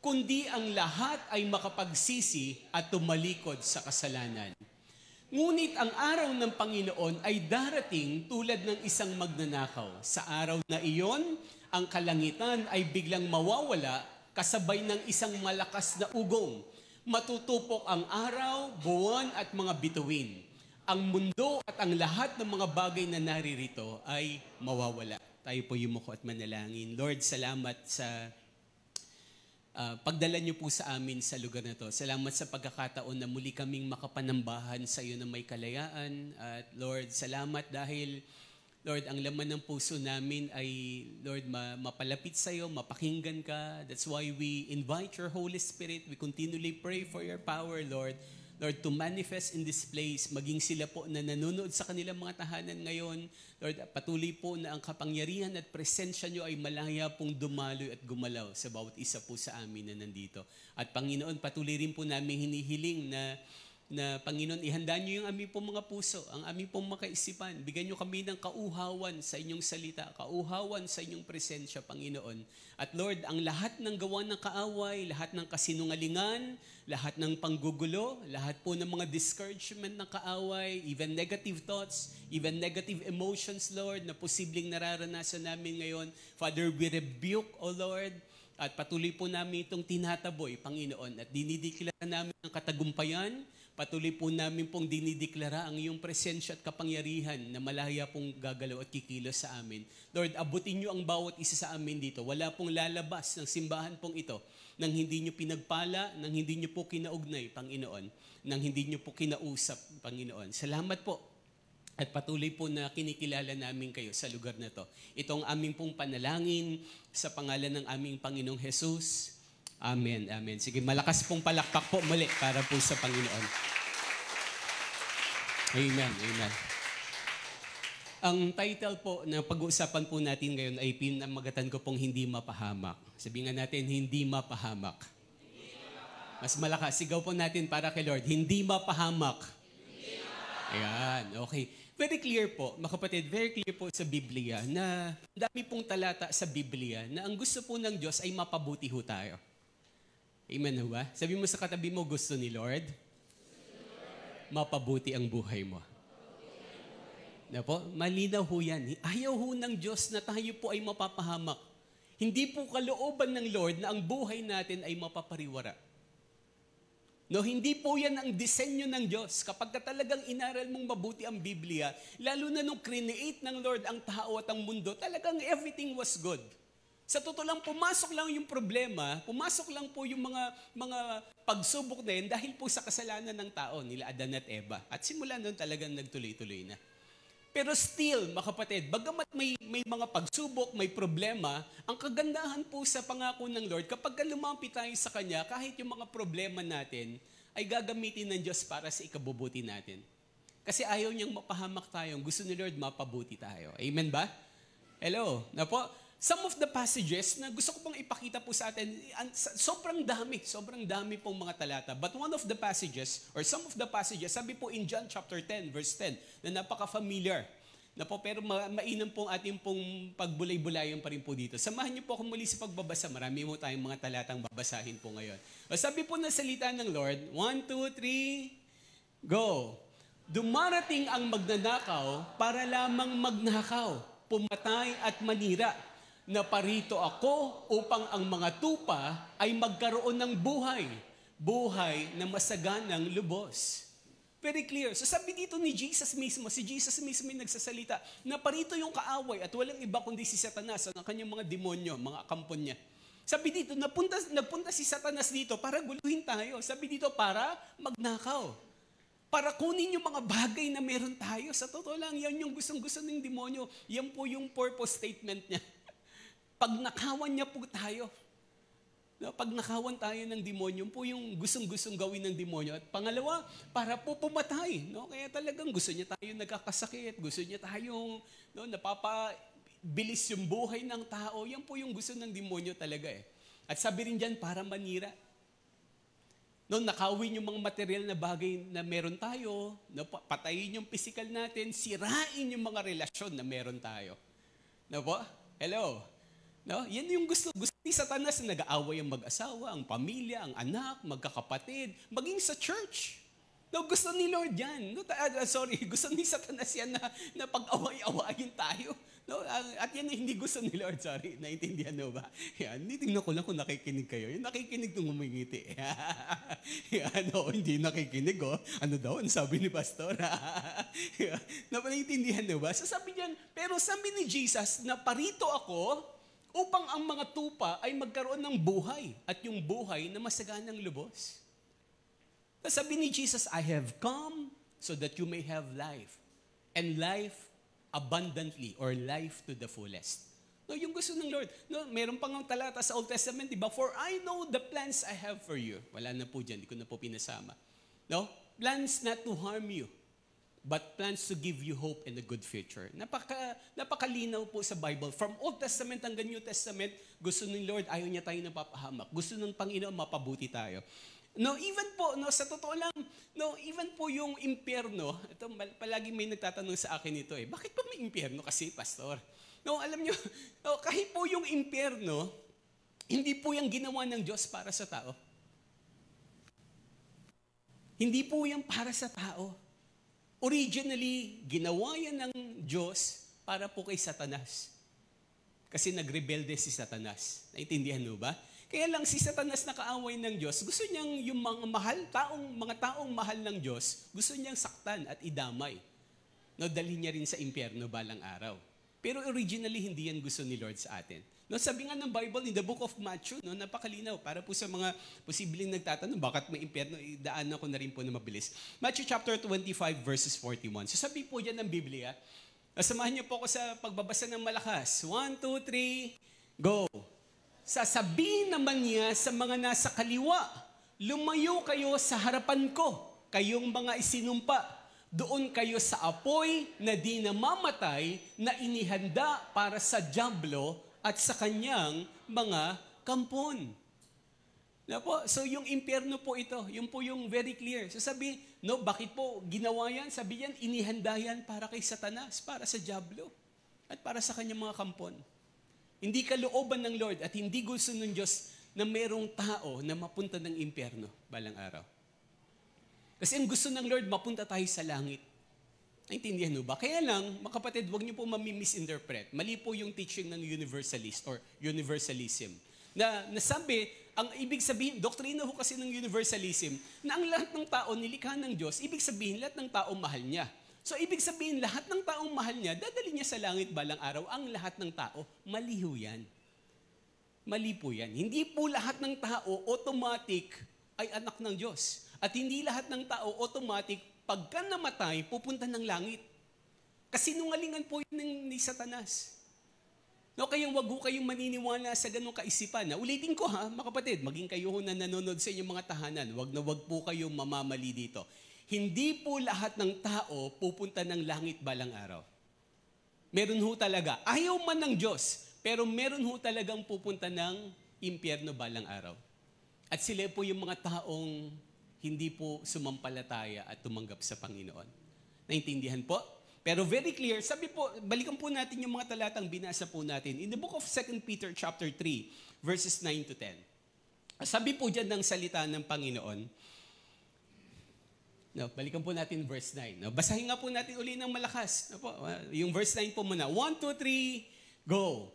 kundi ang lahat ay makapagsisi at tumalikod sa kasalanan. Ngunit ang araw ng Panginoon ay darating tulad ng isang magnanakaw. Sa araw na iyon, ang kalangitan ay biglang mawawala kasabay ng isang malakas na ugong. Matutupok ang araw, buwan at mga bituin. Ang mundo at ang lahat ng mga bagay na naririto ay mawawala. Tayo po yumuko at manalangin. Lord, salamat sa pagdala niyo po sa amin sa lugar na to. Salamat sa pagkakataon na muli kaming makapanambahan sa iyo na may kalayaan. At Lord, salamat dahil Lord, ang laman ng puso namin ay, Lord, mapalapit sa iyo, mapakinggan ka. That's why we invite your Holy Spirit. We continually pray for your power, Lord. Lord, to manifest in this place, maging sila po na nanonood sa kanilang mga tahanan ngayon. Lord, patuloy po na ang kapangyarihan at presensya niyo ay malaya pong dumaloy at gumalaw sa bawat isa po sa amin na nandito. At Panginoon, patuloy rin po namin hinihiling na Panginoon, ihanda niyo yung aming pong mga puso, ang aming pong mga kaisipan. Bigyan niyo kami ng kauhawan sa inyong salita, kauhawan sa inyong presensya, Panginoon. At Lord, ang lahat ng gawa ng kaaway, lahat ng kasinungalingan, lahat ng panggugulo, lahat po ng mga discouragement ng kaaway, even negative thoughts, even negative emotions, Lord, na posibleng nararanasan namin ngayon. Father, we rebuke, O Lord, at patuloy po namin itong tinataboy, Panginoon, at dinideklara namin ang katagumpayan. Patuloy po namin pong dinideklara ang iyong presensya at kapangyarihan na malaya pong gagalaw at kikilos sa amin. Lord, abutin niyo ang bawat isa sa amin dito. Wala pong lalabas ng simbahan pong ito nang hindi niyo pinagpala, nang hindi niyo po kinaugnay, Panginoon, nang hindi niyo po kinausap, Panginoon. Salamat po At patuloy po na kinikilala namin kayo sa lugar na to. Itong aming pong panalangin sa pangalan ng aming Panginoong Jesus. Amen, amen. Sige, malakas pong palakpak po muli para po sa Panginoon. Amen, amen. Ang title po na pag-uusapan po natin ngayon ay pinamagatan ko pong hindi mapahamak. Sabihin nga natin, hindi mapahamak. Mas malakas, sigaw po natin para kay Lord, hindi mapahamak. Ayan, okay. Very clear po, mga kapatid, very clear po sa Biblia na dami pong talata sa Biblia na ang gusto po ng Diyos ay mapabuti ho tayo. Amen ho ba? Sabi mo sa katabi mo, gusto ni Lord? Mapabuti ang buhay mo. Na po, malinaw ho yan. Ayaw ho ng Diyos na tayo po ay mapapahamak. Hindi po kalooban ng Lord na ang buhay natin ay mapapariwara. No, hindi po yan ang disenyo ng Diyos. Kapag talagang inaral mong mabuti ang Biblia, lalo na nung create ng Lord ang tao at ang mundo, talagang everything was good. Sa totoo lang, pumasok lang yung problema, pumasok lang po yung mga pagsubok din dahil po sa kasalanan ng tao, nila Adan at Eva. At simula nun talagang nagtuloy-tuloy na. Pero still, mga kapatid, bagamat may mga pagsubok, may problema, ang kagandahan po sa pangako ng Lord, kapag lumapit tayo sa Kanya, kahit yung mga problema natin, ay gagamitin ng Diyos para sa ikabubuti natin. Kasi ayaw niyang mapahamak tayo. Gusto ni Lord, mapabuti tayo. Amen ba? Hello? Na po, some of the passages na gusto ko pong ipakita po sa atin, sobrang dami pong mga talata. But one of the passages, or some of the passages, sabi po in John chapter 10, verse 10, na napaka-familiar. Na po, pero mainam pong ating pong pagbulay-bulayan pa rin po dito. Samahan niyo po ako muli sa pagbabasa. Marami mo tayong mga talatang babasahin po ngayon. O sabi po ng salita ng Lord, 1, 2, 3, go! Dumarating ang magnanakaw para lamang magnakaw, pumatay at manira. Naparito ako upang ang mga tupa ay magkaroon ng buhay. Buhay na masaganang lubos. Very clear. So sabi dito ni Jesus mismo, si Jesus mismo yung nagsasalita, naparito yung kaaway at walang iba kundi si Satanas at ang kanyang mga demonyo, mga akampon niya. Sabi dito, nagpunta si Satanas dito para guluhin tayo. Sabi dito, para magnakaw. Para kunin yung mga bagay na meron tayo. Sa totoo lang, yan yung gustong-gusto ng demonyo. Yan po yung purpose statement niya. Pagnakawan niya po tayo. Pag nakawan tayo ng demonyo, po yung gustong-gustong gawin ng demonyo. At pangalawa, para po pumatay. No? Kaya talagang gusto niya tayo nagkakasakit, gusto niya tayong napapabilis yung buhay ng tao. Yan po yung gusto ng demonyo talaga eh. At sabi rin dyan, para manira. No, nakawin yung mga material na bagay na meron tayo, no, patayin yung physical natin, sirain yung mga relasyon na meron tayo. No po? Hello? No? Yan yung gusto ni Satanas na nag-aaway ang mag-asawa, ang pamilya, ang anak, magkakapatid, maging sa church. No, gusto ni Lord yan. No, gusto ni Satanas yan na pag-away-awayin tayo. No, at yan na hindi gusto ni Lord, sorry. Naintindihan mo ba? Yan, tingnan ko lang kung nakikinig kayo. Yung nakikinig nung umingiti. Yan, hindi nakikinig. Oh. Ano daw? Ano sabi ni Pastor? Naintindihan mo ba? So sabi niyan, pero sabi ni Jesus, na parito ako upang ang mga tupa ay magkaroon ng buhay at yung buhay na masaganang lubos. Sabi ni Jesus, I have come so that you may have life. And life abundantly or life to the fullest. No, yung gusto ng Lord. No, meron pang talata sa Old Testament, diba? For I know the plans I have for you. Wala na po dyan, di ko na po pinasama. No? Plans not to harm you, but plans to give you hope and a good future. Napakalinaw po sa Bible. From Old Testament hanggang New Testament, gusto ng Lord, ayaw niya tayo napapahamak. Gusto ng Panginoon, mapabuti tayo. No, even po, no, sa totoo lang, no, even po yung impyerno, ito, palagi may nagtatanong sa akin ito eh, bakit pa may impyerno kasi, Pastor? No, alam nyo, no, kahit po yung impyerno, hindi po yung ginawa ng Diyos para sa tao. Hindi po yan para sa tao. Originally, ginawa yan ng Diyos para po kay Satanas. Kasi nagrebelde si Satanas. Naintindihan mo ba? Kaya lang si Satanas na kaaway ng Diyos, gusto niyang yung mga taong mahal ng Diyos, gusto niyang saktan at idamay. No, dalhin niya rin sa impyerno balang araw. Pero originally, hindi yan gusto ni Lord sa atin. No, sabi nga ng Bible in the book of Matthew, no, napakalinaw para po sa mga posibleng nagtatanong, bakit may impyerno, idaanan ko na rin po na mabilis. Matthew chapter 25 verses 41. So sabi po dyan ng Biblia, samahan niyo po ako sa pagbabasa ng malakas. 1, 2, 3, go! Sasabihin naman niya sa mga nasa kaliwa, lumayo kayo sa harapan ko, kayong mga isinumpa. Doon kayo sa apoy na di namamatay na inihanda para sa dyablo at sa kanyang mga kampon. So yung impyerno po ito, yun po yung very clear. So sabi, no, bakit po ginawa yan? Sabi yan, inihanda yan para kay Satanas, para sa dyablo at para sa kanyang mga kampon. Hindi kalooban ng Lord at hindi gusto ng Diyos na merong tao na mapunta ng impyerno balang araw. Kasi ang gusto ng Lord, mapunta tayo sa langit. Naintindihan mo ba? Kaya lang, mga kapatid, huwag niyo po mami-misinterpret. Mali po yung teaching ng universalist or universalism. Na sabi, ang ibig sabihin, doktrina ho kasi ng universalism, na ang lahat ng tao nilikha ng Diyos, ibig sabihin lahat ng tao mahal niya. So ibig sabihin, lahat ng taong mahal niya, dadali niya sa langit balang araw, ang lahat ng tao, mali ho yan. Mali po yan. Hindi po lahat ng tao automatic ay anak ng Diyos. At hindi lahat ng tao automatic, pagka namatay, pupunta ng langit. Kasinungalingan po yun ni Satanas. No, kaya wag ho kayong maniniwala sa ganong kaisipan. Ulitin ko ha, mga kapatid, maging kayo ho na nanonood sa inyong mga tahanan, wag na wag po kayong mamamali dito. Hindi po lahat ng tao pupunta ng langit balang araw. Meron ho talaga. Ayaw man ng Diyos, pero meron ho talagang pupunta ng impyerno balang araw. At sila po yung mga taong hindi po sumampalataya at tumanggap sa Panginoon. Naintindihan po? Pero very clear, sabi po, balikan po natin yung mga talatang binasa po natin. In the book of 2 Peter chapter 3, verses 9 to 10. Sabi po dyan ng salita ng Panginoon, no, balikan po natin verse 9. No, basahin nga po natin uli ng malakas. No, po, yung verse 9 po muna. 1, 2, 3, go!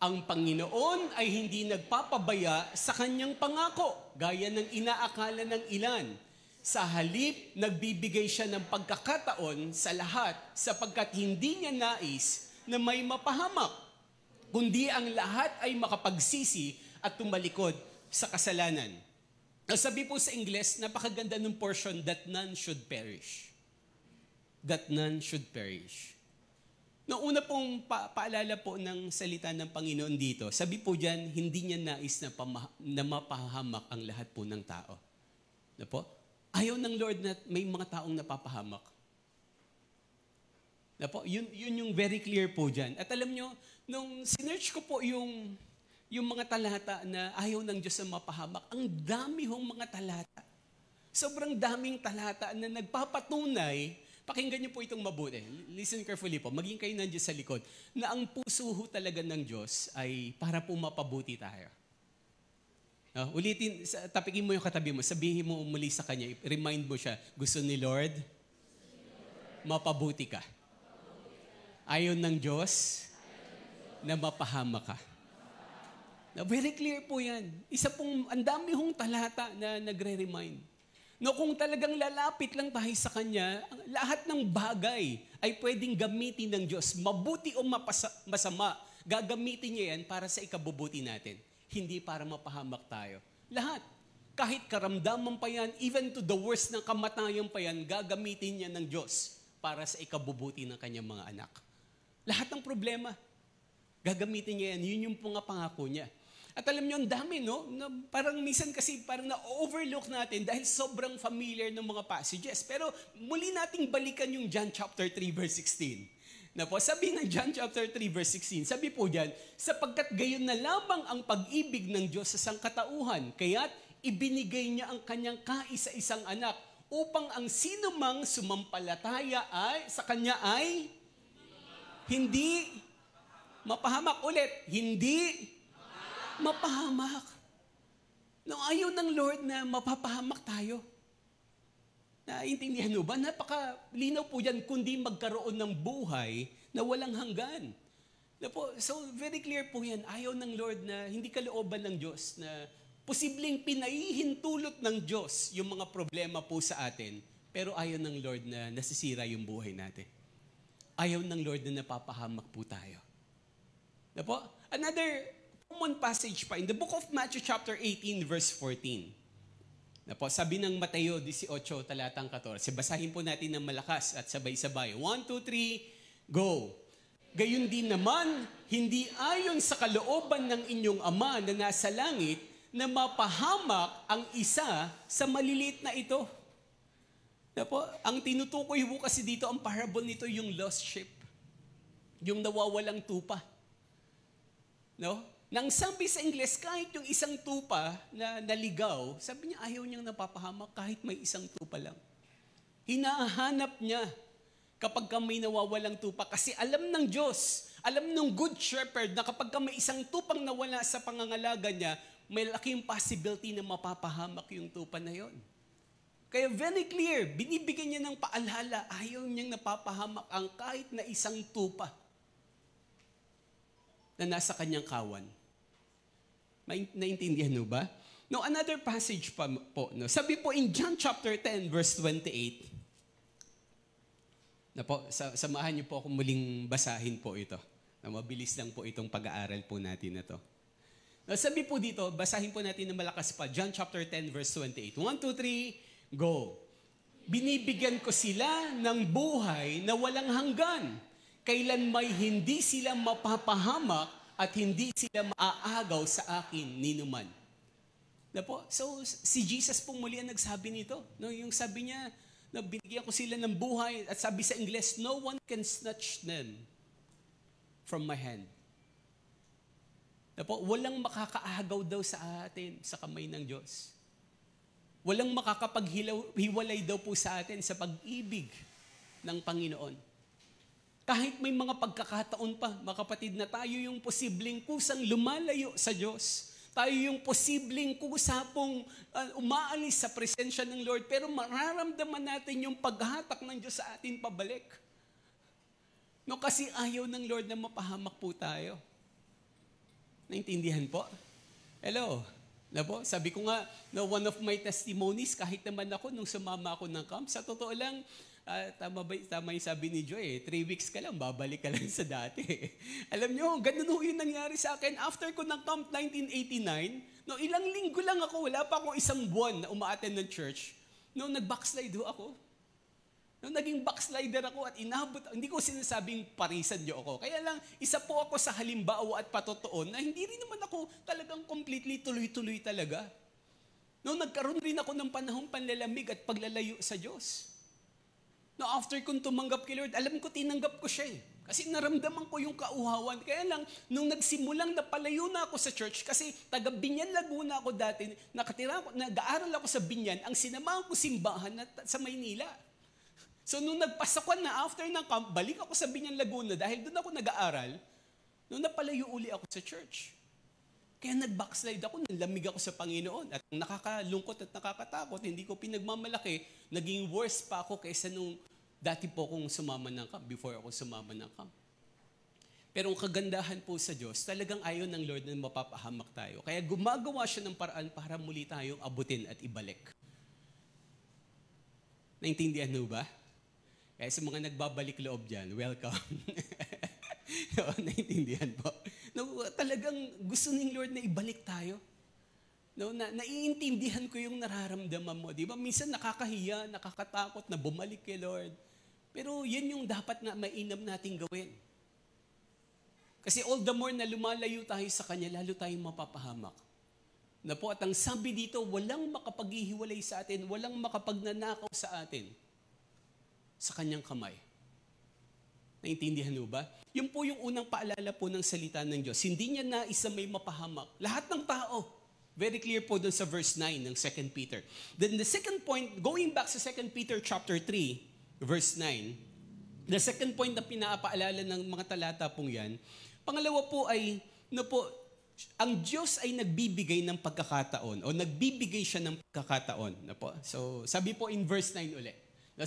Ang Panginoon ay hindi nagpapabaya sa kanyang pangako, gaya ng inaakala ng ilan. Sa halip, nagbibigay siya ng pagkakataon sa lahat sapagkat hindi niya nais na may mapahamak, kundi ang lahat ay makapagsisi at tumalikod sa kasalanan. Sabi po sa Ingles, napakaganda ng portion, that none should perish. That none should perish. Noong una pong paalala po ng salita ng Panginoon dito, sabi po dyan, hindi niya nais na mapahamak ang lahat po ng tao. Na po? Ayaw ng Lord na may mga taong napapahamak. Na po? Yun yung very clear po dyan. At alam nyo, nung sinearch ko po yung mga talata na ayaw ng Diyos na mapahamak, ang dami hong mga talata. Sobrang daming talata na nagpapatunay. Pakinggan niyo po itong mabuti. Listen carefully po. Maging kayo nandiyan sa likod. Na ang puso ho talaga ng Diyos ay para po mapabuti tayo. No? Ulitin, tapikin mo yung katabi mo. Sabihin mo muli sa kanya. Remind mo siya. Gusto ni Lord? Mapabuti ka. Ayaw ng Diyos na mapahama ka. Now, very clear po yan. Isa pong, ang dami hong talata na nagre-remind. No, kung talagang lalapit lang tayo sa Kanya, lahat ng bagay ay pwedeng gamitin ng Diyos. Mabuti o masama, gagamitin niya yan para sa ikabubuti natin. Hindi para mapahamak tayo. Lahat. Kahit karamdaman pa yan, even to the worst ng kamatayan pa yan, gagamitin niya ng Diyos para sa ikabubuti ng Kanyang mga anak. Lahat ng problema, gagamitin niya yan. Yun yung pangako niya. At alam niyo, ang dami, no? Parang minsan kasi parang na-overlook natin dahil sobrang familiar ng mga passages. Pero muli nating balikan yung John chapter 3 verse 16. Na po, sabi ng John chapter 3 verse 16, sabi po diyan, sapagkat gayon na lamang ang pag-ibig ng Diyos sa sangkatauhan, kaya't ibinigay niya ang kanyang kaisa-isang anak upang ang sinumang sumampalataya ay sa kanya ay hindi mapahamak. Ulit, hindi mapahamak. No, ayaw ng Lord na mapapahamak tayo. Naintindihan mo ba? Napakalinaw po yan, kundi magkaroon ng buhay na walang hanggan. So, very clear po yan. Ayaw ng Lord na hindi kalooban ng Diyos na posibleng pinahihintulot ng Diyos yung mga problema po sa atin, pero ayaw ng Lord na nasisira yung buhay natin. Ayaw ng Lord na napapahamak po tayo. Na po? Another common passage pa in the book of Matthew chapter 18 verse 14. Na po, sabi ng Mateo 18 talatang 14. Basahin po natin ng malakas at sabay-sabay. 1, 2, 3, go! Gayun din naman, hindi ayon sa kalooban ng inyong Ama na nasa langit na mapahamak ang isa sa maliliit na ito. Na po, ang tinutukoy po kasi dito, ang parable nito, yung lost sheep. Yung nawawalang tupa. No? Nang sabi sa Ingles, kahit yung isang tupa na naligaw, sabi niya ayaw niyang napapahamak kahit may isang tupa lang. Hinahanap niya kapag may nawawalang tupa. Kasi alam ng Diyos, alam ng good shepherd na kapag may isang tupang nawala sa pangangalaga niya, may laking possibility na mapapahamak yung tupa na yon. Kaya very clear, binibigyan niya ng paalala, ayaw niyang napapahamak ang kahit na isang tupa na nasa kanyang kawan. Naintindihan mo ba? No, another passage pa po. No? Sabi po in John chapter 10 verse 28, na po, samahan niyo po akong muling basahin po ito. Na mabilis lang po itong pag-aaral po natin na to. Now, sabi po dito, basahin po natin ng malakas pa. John chapter 10 verse 28. 1, 2, 3, go. Binibigyan ko sila ng buhay na walang hanggan. Kailan may hindi sila mapapahamak at hindi sila maaagaw sa akin ninuman. Na po, so si Jesus po muli ang nagsabi nito. No, yung sabi niya, na binigyan ko sila ng buhay at sabi sa Ingles, no one can snatch them from my hand. Na po, walang makakaagaw daw sa atin sa kamay ng Diyos. Walang makakapaghiwalay daw po sa atin sa pag-ibig ng Panginoon. Kahit may mga pagkakataon pa, mga kapatid, na tayo yung posibleng kusang lumalayo sa Diyos. Tayo yung posibleng kusapong umaalis sa presensya ng Lord, pero mararamdaman natin yung paghatak ng Diyos sa atin pabalik. No, kasi ayaw ng Lord na mapahamak po tayo. Naintindihan po? Hello? Na po, sabi ko nga, no, one of my testimonies, kahit naman ako nung sumama ako ng camp, sa totoo lang, tama yung sabi ni Joy, 3 weeks ka lang, babalik ka lang sa dati. Alam nyo, ganun ho yung nangyari sa akin. After ko ng camp 1989, no, ilang linggo lang ako, wala pa akong isang buwan na umaattend ng church, no, nag-backslide ho ako. No, naging backslider ako at inabot, hindi ko sinasabing parisan nyo ako. Kaya lang, isa po ako sa halimbawa at patotoon na hindi rin naman ako talagang completely tuloy-tuloy talaga. No, nagkaroon rin ako ng panahong panlalamig at paglalayo sa Diyos. No, after kong tumanggap kay Lord, alam ko tinanggap ko siya eh. Kasi naramdaman ko yung kauhawan. Kaya lang, nung nagsimulang napalayo na ako sa church, kasi taga Binyan, Laguna ako dati, nag-aaral ako sa Binyan, ang sinamahan ko simbahan sa Maynila. So nung nagpasakuan na after ng camp, balik ako sa Binyan, Laguna dahil doon ako nag-aaral, nung napalayo uli ako sa church. Kaya nag-backslide ako, nalamig ako sa Panginoon. At nakakalungkot at nakakatakot, hindi ko pinagmamalaki, naging worse pa ako kaysa nung dati po akong sumama ng camp, before ako sumama ng camp. Pero ang kagandahan po sa Diyos, talagang ayaw ng Lord na mapapahamak tayo. Kaya gumagawa siya ng paraan para muli tayong abutin at ibalik. Naintindihan mo ba? Kaya sa mga nagbabalik loob dyan, welcome. No, naintindihan po. No, talagang gusto ng Lord na ibalik tayo. No, naiintindihan ko yung nararamdaman mo. Di ba? Minsan nakakahiya, nakakatakot na bumalik kay Lord. Pero yan yung dapat na mainam nating gawin. Kasi all the more na lumalayo tayo sa Kanya, lalo tayong mapapahamak. Na po, at ang sabi dito, walang makapaghihiwalay sa atin, walang makapagnanakaw sa atin sa Kanyang kamay. Naintindihan mo ba? Yun po yung unang paalala po ng salita ng Diyos. Hindi niya nais na may mapahamak. Lahat ng tao. Very clear po doon sa verse 9 ng 2 Peter. Then the second point, going back sa 2 Peter chapter 3, verse 9, the second point na pinapaalala ng mga talata pong yan, pangalawa po ay, ang Diyos ay nagbibigay ng pagkakataon o nagbibigay siya ng pagkakataon. So sabi po in verse 9 ulit.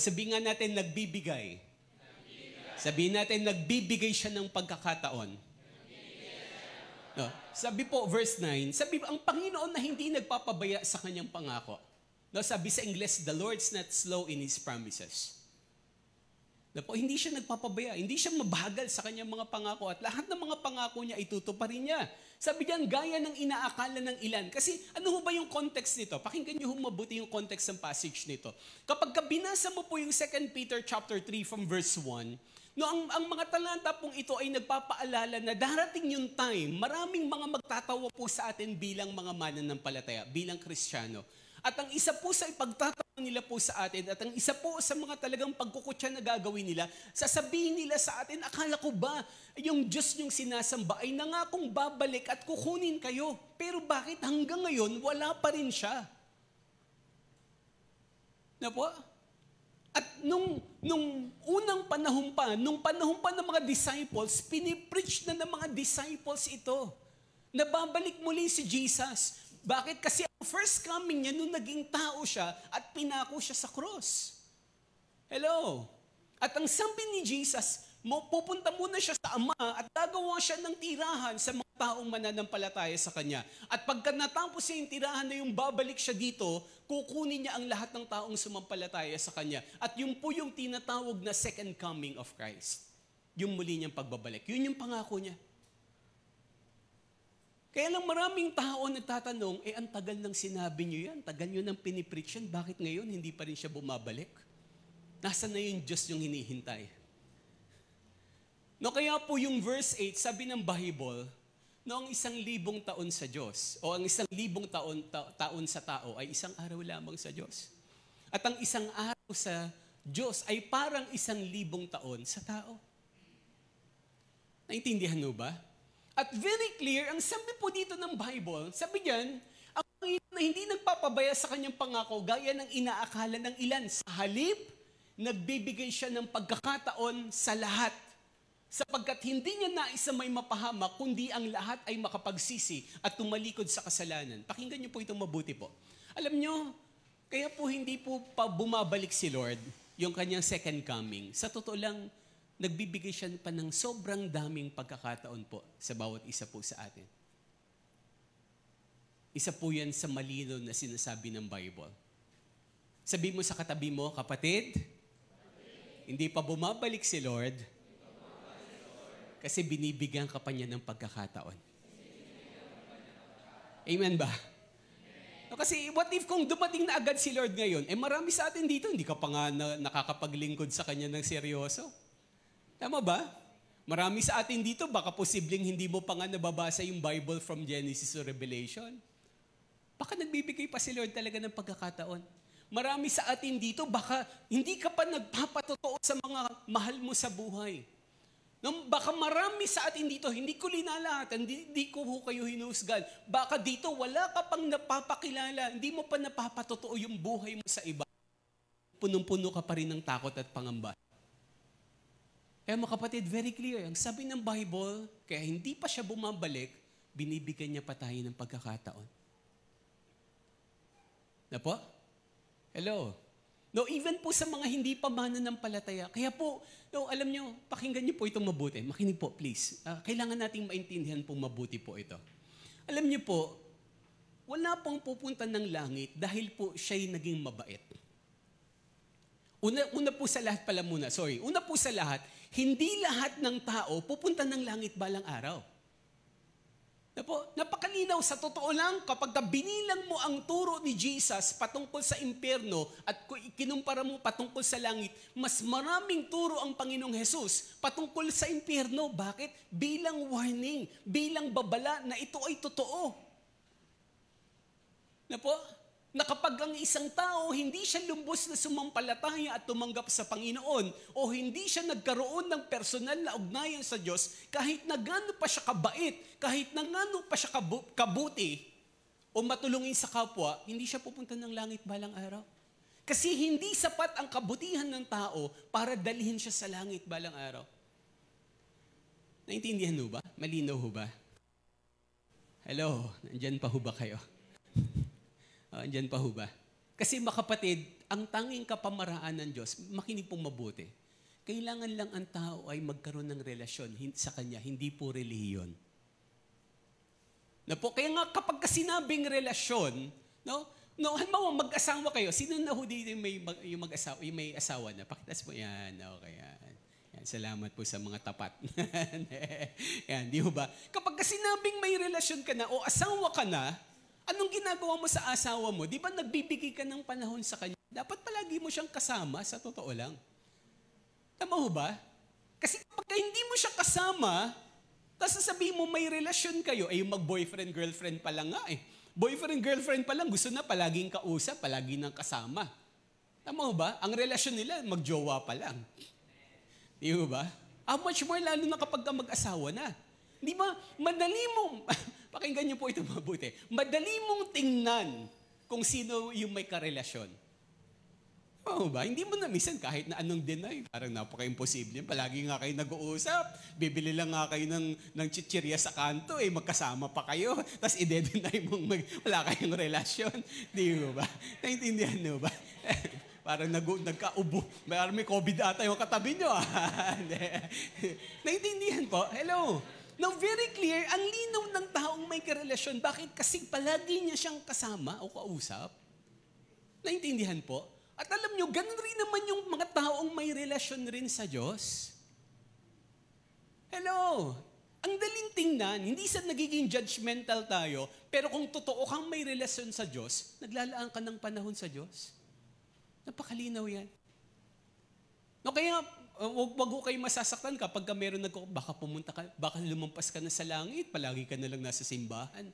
Sabihin nga natin nagbibigay. Sabihin natin nagbibigay siya ng pagkakataon. No, sabi po, verse 9, sabi ang Panginoon na hindi nagpapabaya sa kanyang pangako. No, sabi sa Ingles, the Lord's not slow in His promises. Hindi siya nagpapabaya, hindi siya mabagal sa kanyang mga pangako at lahat ng mga pangako niya itutuparin niya. Sabi diyan, gaya ng inaakala ng ilan. Kasi ano ho ba yung context nito? Pakinggan niyo mabuti yung context ng passage nito. Kapag binasa mo po yung 2 Peter chapter 3 from verse 1, no, ang mga talanta pong ito ay nagpapaalala na darating yung time, maraming mga magtatawa po sa atin bilang mga mananampalataya, bilang Kristiyano. At ang isa po sa ipagtatawa nila po sa atin, at ang isa po sa mga talagang pagkukutya na gagawin nila, sasabihin nila sa atin, akala ko ba yung Diyos yung sinasamba ay nangakong babalik at kukunin kayo? Pero bakit hanggang ngayon wala pa rin siya? Na po? At nung unang panahon pa, nung panahon pa ng mga disciples, pinipreach na ng mga disciples ito. Nababalik muli si Jesus. Bakit? Kasi ang first coming niya, nung naging tao siya at pinako siya sa cross. Hello? At ang sabi ni Jesus, pupunta muna siya sa Ama at gagawa siya ng tirahan sa mga taong mananampalataya sa Kanya. At pagka natapos siya yung tirahan na yung babalik siya dito, kukunin niya ang lahat ng taong sumampalataya sa Kanya. At yun po yung tinatawag na second coming of Christ. Yung muli niyang pagbabalik. Yun yung pangako niya. Kaya lang maraming tao nagtatanong, ang tagal nang sinabi niyo yan, tagal niyo nang pinipreach yan, bakit ngayon hindi pa rin siya bumabalik? Nasaan na yung Diyos yung hinihintay? No, kaya po yung verse 8, sabi ng Bible, no, ang 1,000 taon sa Diyos, o ang 1,000 taon sa tao ay isang araw lamang sa Diyos. At ang isang araw sa Diyos ay parang 1,000 taon sa tao. Naintindihan mo ba? At very clear, ang sabi po dito ng Bible, sabi diyan, ang Panginoon na hindi nagpapabaya sa kanyang pangako gaya ng inaakala ng ilan. Sa halip, nagbibigay siya ng pagkakataon sa lahat. Sapagkat hindi niya nais na may mapahamak, kundi ang lahat ay makapagsisi at tumalikod sa kasalanan. Pakinggan niyo po itong mabuti po. Alam niyo, kaya po hindi po pa bumabalik si Lord, yung kanyang second coming. Sa totoo lang, nagbibigay siya pa ng sobrang daming pagkakataon po sa bawat isa po sa atin. Isa po yan sa malinaw na sinasabi ng Bible. Sabi mo sa katabi mo, kapatid, hindi pa bumabalik si Lord kasi binibigyan ka pa niya ng pagkakataon. Amen ba? No, kasi what if kung dumating na agad si Lord ngayon, marami sa atin dito, hindi ka pa nga nakakapaglingkod sa Kanya ng seryoso. Tama ba? Marami sa atin dito, baka posibleng hindi mo pa nga nababasa yung Bible from Genesis to Revelation. Baka nagbibigay pa si Lord talaga ng pagkakataon. Marami sa atin dito, baka hindi ka pa nagpapatotoo sa mga mahal mo sa buhay. Baka marami sa atin dito, hindi ko linalahatan, hindi ko kayo hinusgan. Baka dito, wala ka pang napapakilala, hindi mo pa napapatotoo yung buhay mo sa iba. Punong-puno ka pa rin ng takot at pangamba. Kaya mga kapatid, very clear. Ang sabi ng Bible, kaya hindi pa siya bumabalik, binibigyan niya pa tayo ng pagkakataon. Na po? Hello? No, even po sa mga hindi pa mananampalataya. Kaya po, no, alam niyo, pakinggan niyo po itong mabuti. Makinig po, please. Kailangan nating maintindihan po mabuti po ito. Alam niyo po, wala pong pupunta ng langit dahil po siya'y naging mabait. Una po sa lahat pala muna, sorry. Una po sa lahat, hindi lahat ng tao pupunta ng langit balang araw. Napakalinaw, sa totoo lang, kapag binilang mo ang turo ni Jesus patungkol sa impyerno at kinumpara mo patungkol sa langit, mas maraming turo ang Panginoong Jesus patungkol sa impyerno. Bakit? Bilang warning, bilang babala na ito ay totoo. Na kapag ang isang tao hindi siya lubos na sumampalataya at tumanggap sa Panginoon o hindi siya nagkaroon ng personal na ugnayan sa Diyos, kahit na gaano pa siya kabait, kahit na gaano pa siya kabuti o matulungin sa kapwa, hindi siya pupunta ng langit balang araw. Kasi hindi sapat ang kabutihan ng tao para dalhin siya sa langit balang araw. Naintindihan ho ba? Malinaw ho ba? Hello, nandyan pa ho ba kayo? Andyan pa ho ba? Kasi makapatid, ang tanging kapamaraan ng Diyos, makinig pong mabuti. Kailangan lang ang tao ay magkaroon ng relasyon sa Kanya, hindi po relihiyon. Kaya nga kapag sinabing relasyon, no, No, halimbawa, mag-asawa kayo. Sino na ho dito yung may asawa na? Pakitas mo yan. Okay, yan. Salamat po sa mga tapat. Yan, di ba? Kapag sinabing may relasyon ka na o asawa ka na, anong ginagawa mo sa asawa mo? Di ba nagbibigay ka ng panahon sa kanya? Dapat palagi mo siyang kasama, sa totoo lang. Tama ho ba? Kasi kapag hindi mo siya kasama, tapos sasabihin mo may relasyon kayo, ay mag-boyfriend, girlfriend pa lang nga eh. Boyfriend, girlfriend pa lang, gusto na palaging kausap, palagi nang kasama. Tama ba? Ang relasyon nila, magjowa pa lang. Di ba? How much more lalo na kapag ka mag-asawa na? Di ba? Madali mong, pakinggan niyo po ito mabuti, madali mong tingnan kung sino yung may karelasyon. Oo ba? Hindi mo na minsan kahit na anong deny. Parang napaka-imposible. Palagi nga kayo nag-uusap. Bibili lang nga kayo ng chichirya sa kanto. Magkasama pa kayo. Tapos ide-deny mong wala kayong relasyon. Di ba? Naintindihan mo ba? Parang nagkaubo. Parang may COVID ata yung katabi nyo. Naintindihan po? Hello? Now, very clear, ang linaw ng taong may karelasyon. Bakit? Kasi palagi niya siyang kasama o kausap. Naintindihan po? At alam nyo, ganun rin naman yung mga taong may relasyon rin sa Diyos. Hello? Ang daling tingnan, hindi sa nagiging judgmental tayo, pero kung totoo kang may relasyon sa Diyos, naglalaan ka ng panahon sa Diyos. Napakalinaw yan. No, kaya, wag ko kayo masasaktan kapag meron baka lumampas ka na sa langit, palagi ka na lang nasa simbahan.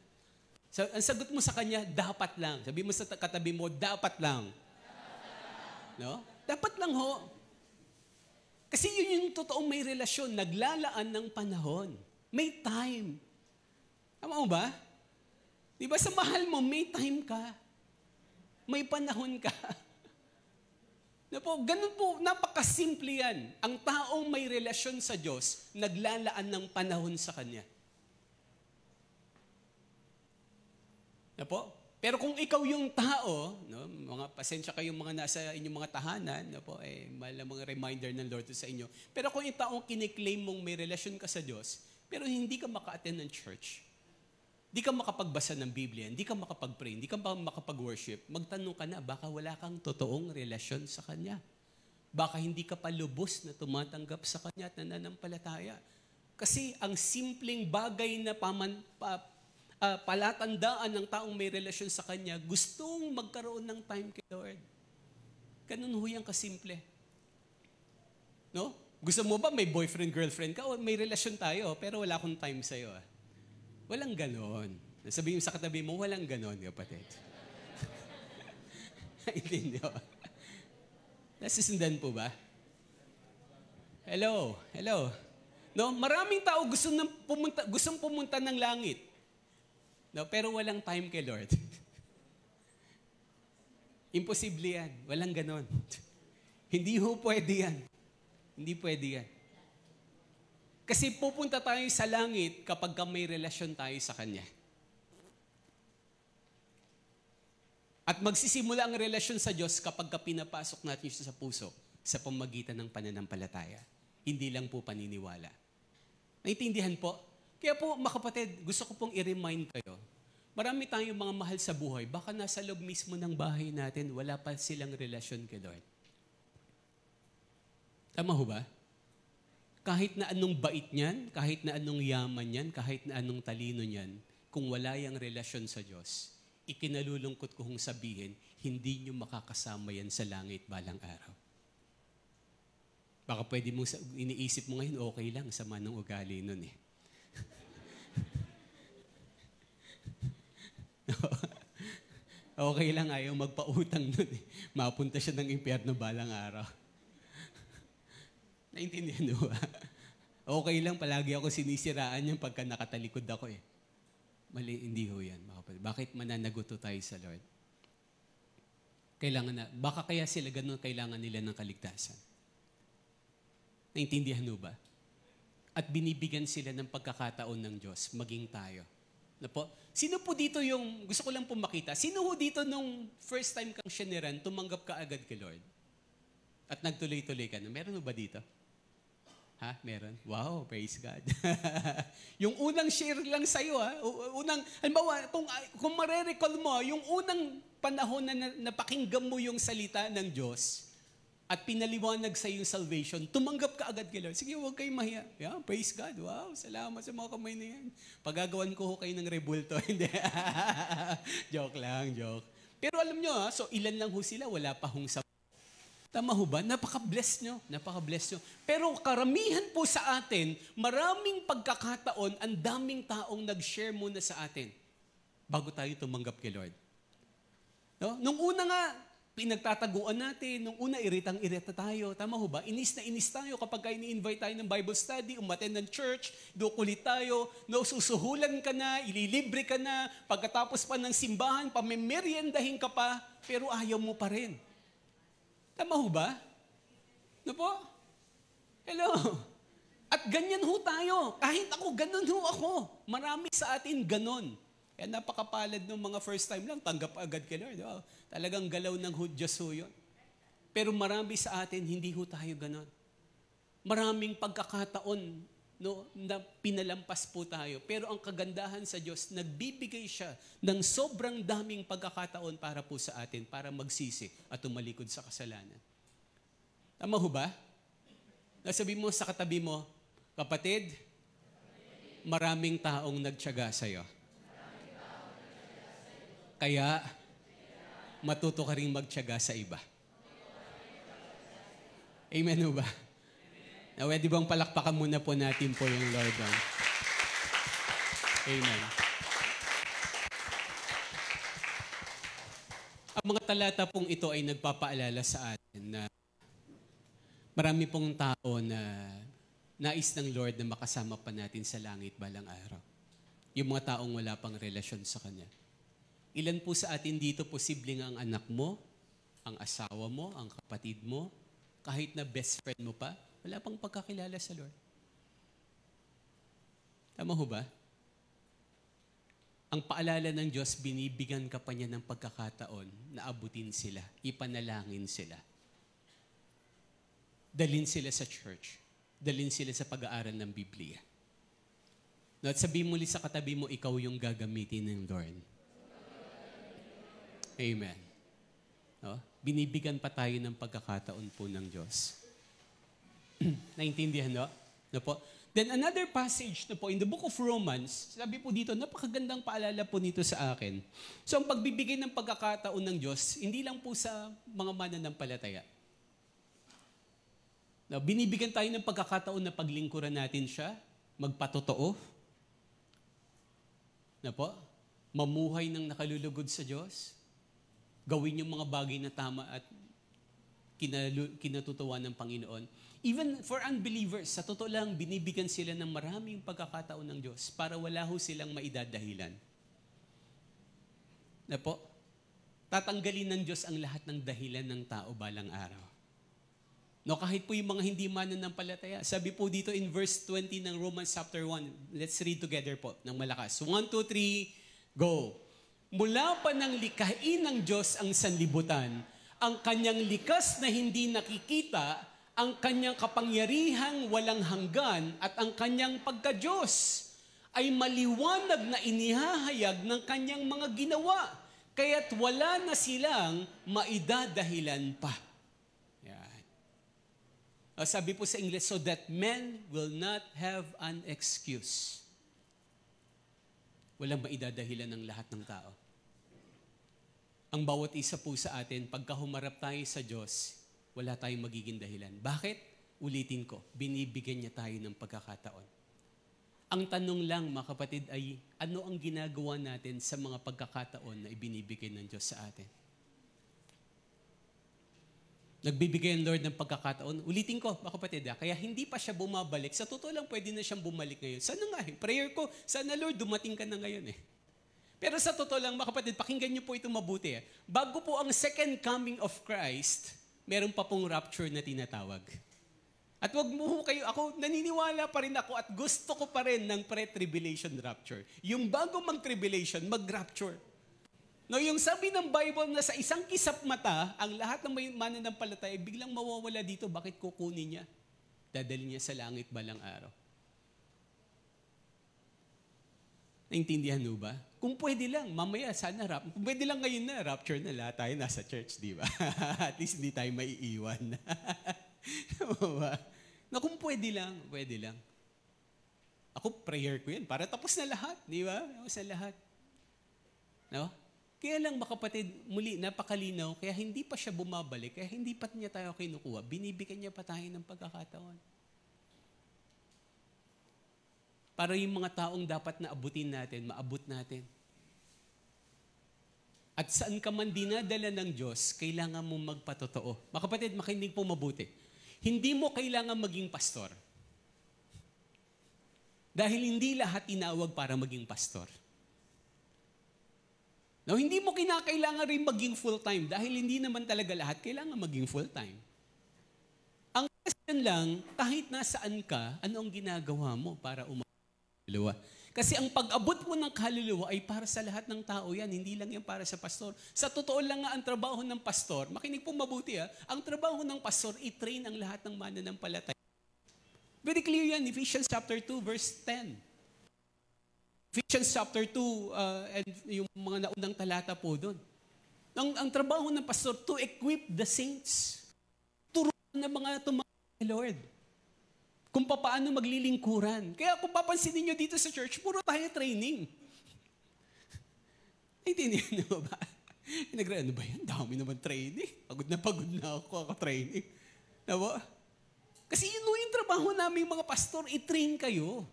So, ang sagot mo sa kanya, dapat lang. Sabi mo sa katabi mo, dapat lang. No? Dapat lang ho. Kasi yun yung totoong may relasyon, naglalaan ng panahon. May time. Tama mo ba? Di ba sa mahal mo, may time ka. May panahon ka. Ganun po, napakasimple yan. Ang taong may relasyon sa Diyos, naglalaan ng panahon sa Kanya. Pero kung ikaw yung tao, no, mga pasensya kayong mga nasa inyong mga tahanan, malamang reminder ng Lord sa inyo. Pero kung yung taong kiniklaim mong may relasyon ka sa Diyos, pero hindi ka maka-attend ng church, hindi ka makapagbasa ng Biblia, hindi ka makapag-pray, hindi ka makapag-worship, magtanong ka na, baka wala kang totoong relasyon sa Kanya. Baka hindi ka pa lubos na tumatanggap sa Kanya at nananampalataya. Kasi ang simpleng bagay na palatandaan ng taong may relasyon sa Kanya, gustong magkaroon ng time kay Lord. Ganun ho yan kasimple. No? Gusto mo ba may boyfriend, girlfriend ka? O may relasyon tayo, pero wala akong time sa'yo. Walang ganon. Sabihin mo sa katabi mo, walang ganon, kapatid. Intindiyo? Nasusundan po ba? Hello? Hello? No? Maraming tao gustong pumunta ng langit. No, pero walang time kay Lord. Imposible yan. Walang ganon. Hindi ho pwede yan. Hindi pwede yan. Kasi pupunta tayo sa langit kapag may relasyon tayo sa Kanya. At magsisimula ang relasyon sa Diyos kapag pinapasok natin siya sa puso sa pamagitan ng pananampalataya. Hindi lang po paniniwala. Naintindihan po? Kaya po, mga kapatid, gusto ko pong i-remind kayo, marami tayong mga mahal sa buhay, baka nasa loob mismo ng bahay natin, wala pa silang relasyon kay Lord. Tama ho ba? Kahit na anong bait niyan, kahit na anong yaman niyan, kahit na anong talino niyan, kung wala yung relasyon sa Diyos, ikinalulungkot ko kung sabihin, hindi niyo makakasama yan sa langit balang araw. Baka pwede mong iniisip mo ngayon, okay lang, sama ng ugali nun eh. Okay lang, ayaw magpautang nun eh. Mapunta siya ng impyerno balang araw. Naintindihan mo ba? Okay lang, palagi ako sinisiraan yan pagka nakatalikod ako eh. Mali, hindi ho yan. Bakit mananaguto tayo sa Lord? Kailangan na, baka kaya sila ganun kailangan nila ng kaligtasan. Naintindihan mo ba? At binibigyan sila ng pagkakataon ng Diyos, maging tayo. Na po? Sino po dito yung, gusto ko lang po makita, sino po dito nung first time kang siniran, tumanggap ka agad kay Lord? At nagtuloy-tuloy ka na. Meron ba dito? Ha? Meron? Wow, praise God. Yung unang share lang sa'yo, ha? Halimbawa, kung marirecall mo, yung unang panahon na napakinggan mo yung salita ng Diyos at pinaliwanag sa yung salvation, tumanggap ka agad kay Lord. Sige, huwag kayong mahiya. Yeah, praise God. Wow, salamat sa mga kamay na yan. Pagagawan ko kayo ng rebulto. Hindi. Joke lang, joke. Pero alam nyo, so ilan lang ho sila, wala pa hong sa... Tama ho ba? Napaka-bless nyo. Napaka-bless nyo. Pero karamihan po sa atin, maraming pagkakataon, ang daming taong nag-share muna sa atin bago tayo tumanggap kay Lord. No? Nung una nga, pinagtataguan natin. Nung una, iritang-irita tayo. Tama ho ba? Inis na inis tayo kapag ini-invite tayo ng Bible study, umattend ng church, dukulit tayo, no, susuhulan ka na, ililibre ka na, pagkatapos pa ng simbahan, pamimeriendahin ka pa, pero ayaw mo pa rin. Tama ho ba? No po? Hello? At ganyan ho tayo. Kahit ako, ganun ho ako. Marami sa atin ganun. Kaya napakapalad ng mga first time lang, tanggap agad kay Lord. Oh, talagang galaw ng Diyos ho yun. Pero marami sa atin, hindi ho tayo ganun. Maraming pagkakataon, no, na pinalampas po tayo. Pero ang kagandahan sa Diyos, nagbibigay siya ng sobrang daming pagkakataon para po sa atin, para magsisi at tumalikod sa kasalanan. Tama ho ba? Nasabi mo sa katabi mo, kapatid, maraming taong nagtiyaga sa'yo. Kaya, matuto ka rin magtiyaga sa iba. Amen ho ba? Na pwede bang palakpakan muna po natin po yung Lord? Amen. Ang mga talata pong ito ay nagpapaalala sa atin na marami pong tao na nais ng Lord na makasama pa natin sa langit balang araw. Yung mga taong wala pang relasyon sa Kanya. Ilan po sa atin dito posibleng ang anak mo, ang asawa mo, ang kapatid mo, kahit na best friend mo pa, wala pang pagkakilala sa Lord. Tama ho ba? Ang paalala ng Diyos, binibigyan ka pa niya ng pagkakataon na abutin sila, ipanalangin sila. Dalhin sila sa church. Dalhin sila sa pag-aaral ng Biblia. No, at sabihin muli sa katabi mo, ikaw yung gagamitin ng Lord. Amen. No? Binibigyan pa tayo ng pagkakataon po ng Diyos. Naintindihan, no? No po? Then another passage na po, in the book of Romans, sabi po dito, napakagandang paalala po nito sa akin. So ang pagbibigay ng pagkakataon ng Diyos, hindi lang po sa mga mananampalataya. No, binibigyan tayo ng pagkakataon na paglingkuran natin siya, magpatotoo, na po, mamuhay ng nakalulugod sa Diyos, gawin yung mga bagay na tama at kinatutuwa ng Panginoon. Even for unbelievers, sa totoo lang, binibigyan sila ng maraming pagkakataon ng Diyos para wala ho silang maidadahilan. Na po, tatanggalin ng Diyos ang lahat ng dahilan ng tao balang araw. No, kahit po yung mga hindi mananampalataya. Sabi po dito in verse 20 ng Romans chapter 1. Let's read together po ng malakas. 1, 2, 3, go. Mula pa ng likhain ng Diyos ang sanlibutan, ang kanyang likas na hindi nakikita, ang kanyang kapangyarihang walang hanggan at ang kanyang pagka-Diyos ay maliwanag na inihahayag ng kanyang mga ginawa, kaya't wala na silang maidadahilan pa. Yan. Sabi po sa English, so that men will not have an excuse. Walang maidadahilan ng lahat ng tao. Ang bawat isa po sa atin, pagka humarap tayo sa Diyos, wala tayong magiging dahilan. Bakit? Ulitin ko, binibigyan niya tayo ng pagkakataon. Ang tanong lang, mga kapatid, ay ano ang ginagawa natin sa mga pagkakataon na ibinibigay ng Diyos sa atin? Nagbibigay ang Lord ng pagkakataon. Ulitin ko, mga kapatid, kaya hindi pa siya bumabalik. Sa totoo lang, pwede na siyang bumalik ngayon. Sana nga, prayer ko, sana Lord, dumating ka na ngayon eh. Pero sa totoo lang, mga kapatid, pakinggan niyo po ito mabuti. Bago po ang second coming of Christ, meron pa pong rapture na tinatawag. At wag mo kayo, ako naniniwala pa rin ako at gusto ko pa rin ng pre-tribulation rapture. Yung bago mag-tribulation, mag-rapture. No, yung sabi ng Bible na sa isang kisap mata, ang lahat ng may mananampalataya biglang mawawala dito. Bakit kukunin niya? Dadalhin niya sa langit balang araw. Naintindihan mo ba? Kung pwede lang, mamaya sana kung pwede lang ngayon na, rapture na lahat tayo nasa church, di ba? At least hindi tayo maiiwan. Diba? Na kung pwede lang, pwede lang. Ako, prayer ko yan, para tapos na lahat, di ba? Tapos na lahat. No? Kaya lang, mga kapatid, muli, napakalinaw, kaya hindi pa siya bumabalik, kaya hindi pa niya tayo kinukuha, binibigyan niya pa tayo ng pagkakataon. Para yung mga taong dapat na abutin natin, maabot natin. At saan ka man dinadala ng Diyos, kailangan mong magpatotoo. Mga kapatid, makinig po mabuti. Hindi mo kailangan maging pastor. Dahil hindi lahat inawag para maging pastor. Now, hindi mo kinakailangan rin maging full-time dahil hindi naman talaga lahat kailangan maging full-time. Ang question lang, kahit nasaan ka, ano ang ginagawa mo para kaluluwa? Kasi ang pag-abot mo ng kaluluwa ay para sa lahat ng tao yan, hindi lang yan para sa pastor. Sa totoo lang nga ang trabaho ng pastor, makinig po mabuti ang trabaho ng pastor, i-train ang lahat ng mananampalataya. Very clear yan, Ephesians chapter 2, verse 10. Ephesians chapter 2, and yung mga naunang talata po doon. Ang trabaho ng pastor, to equip the saints. Turuan ng mga tumawag Lord. Kung paano maglilingkuran. Kaya kung papansinin nyo dito sa church, puro tayo training. Naintindihan nyo ba? Ano ba yan? Dami naman training. Pagod na ako training. Diba? Kasi yun yung trabaho namin mga pastor, i-train kayo.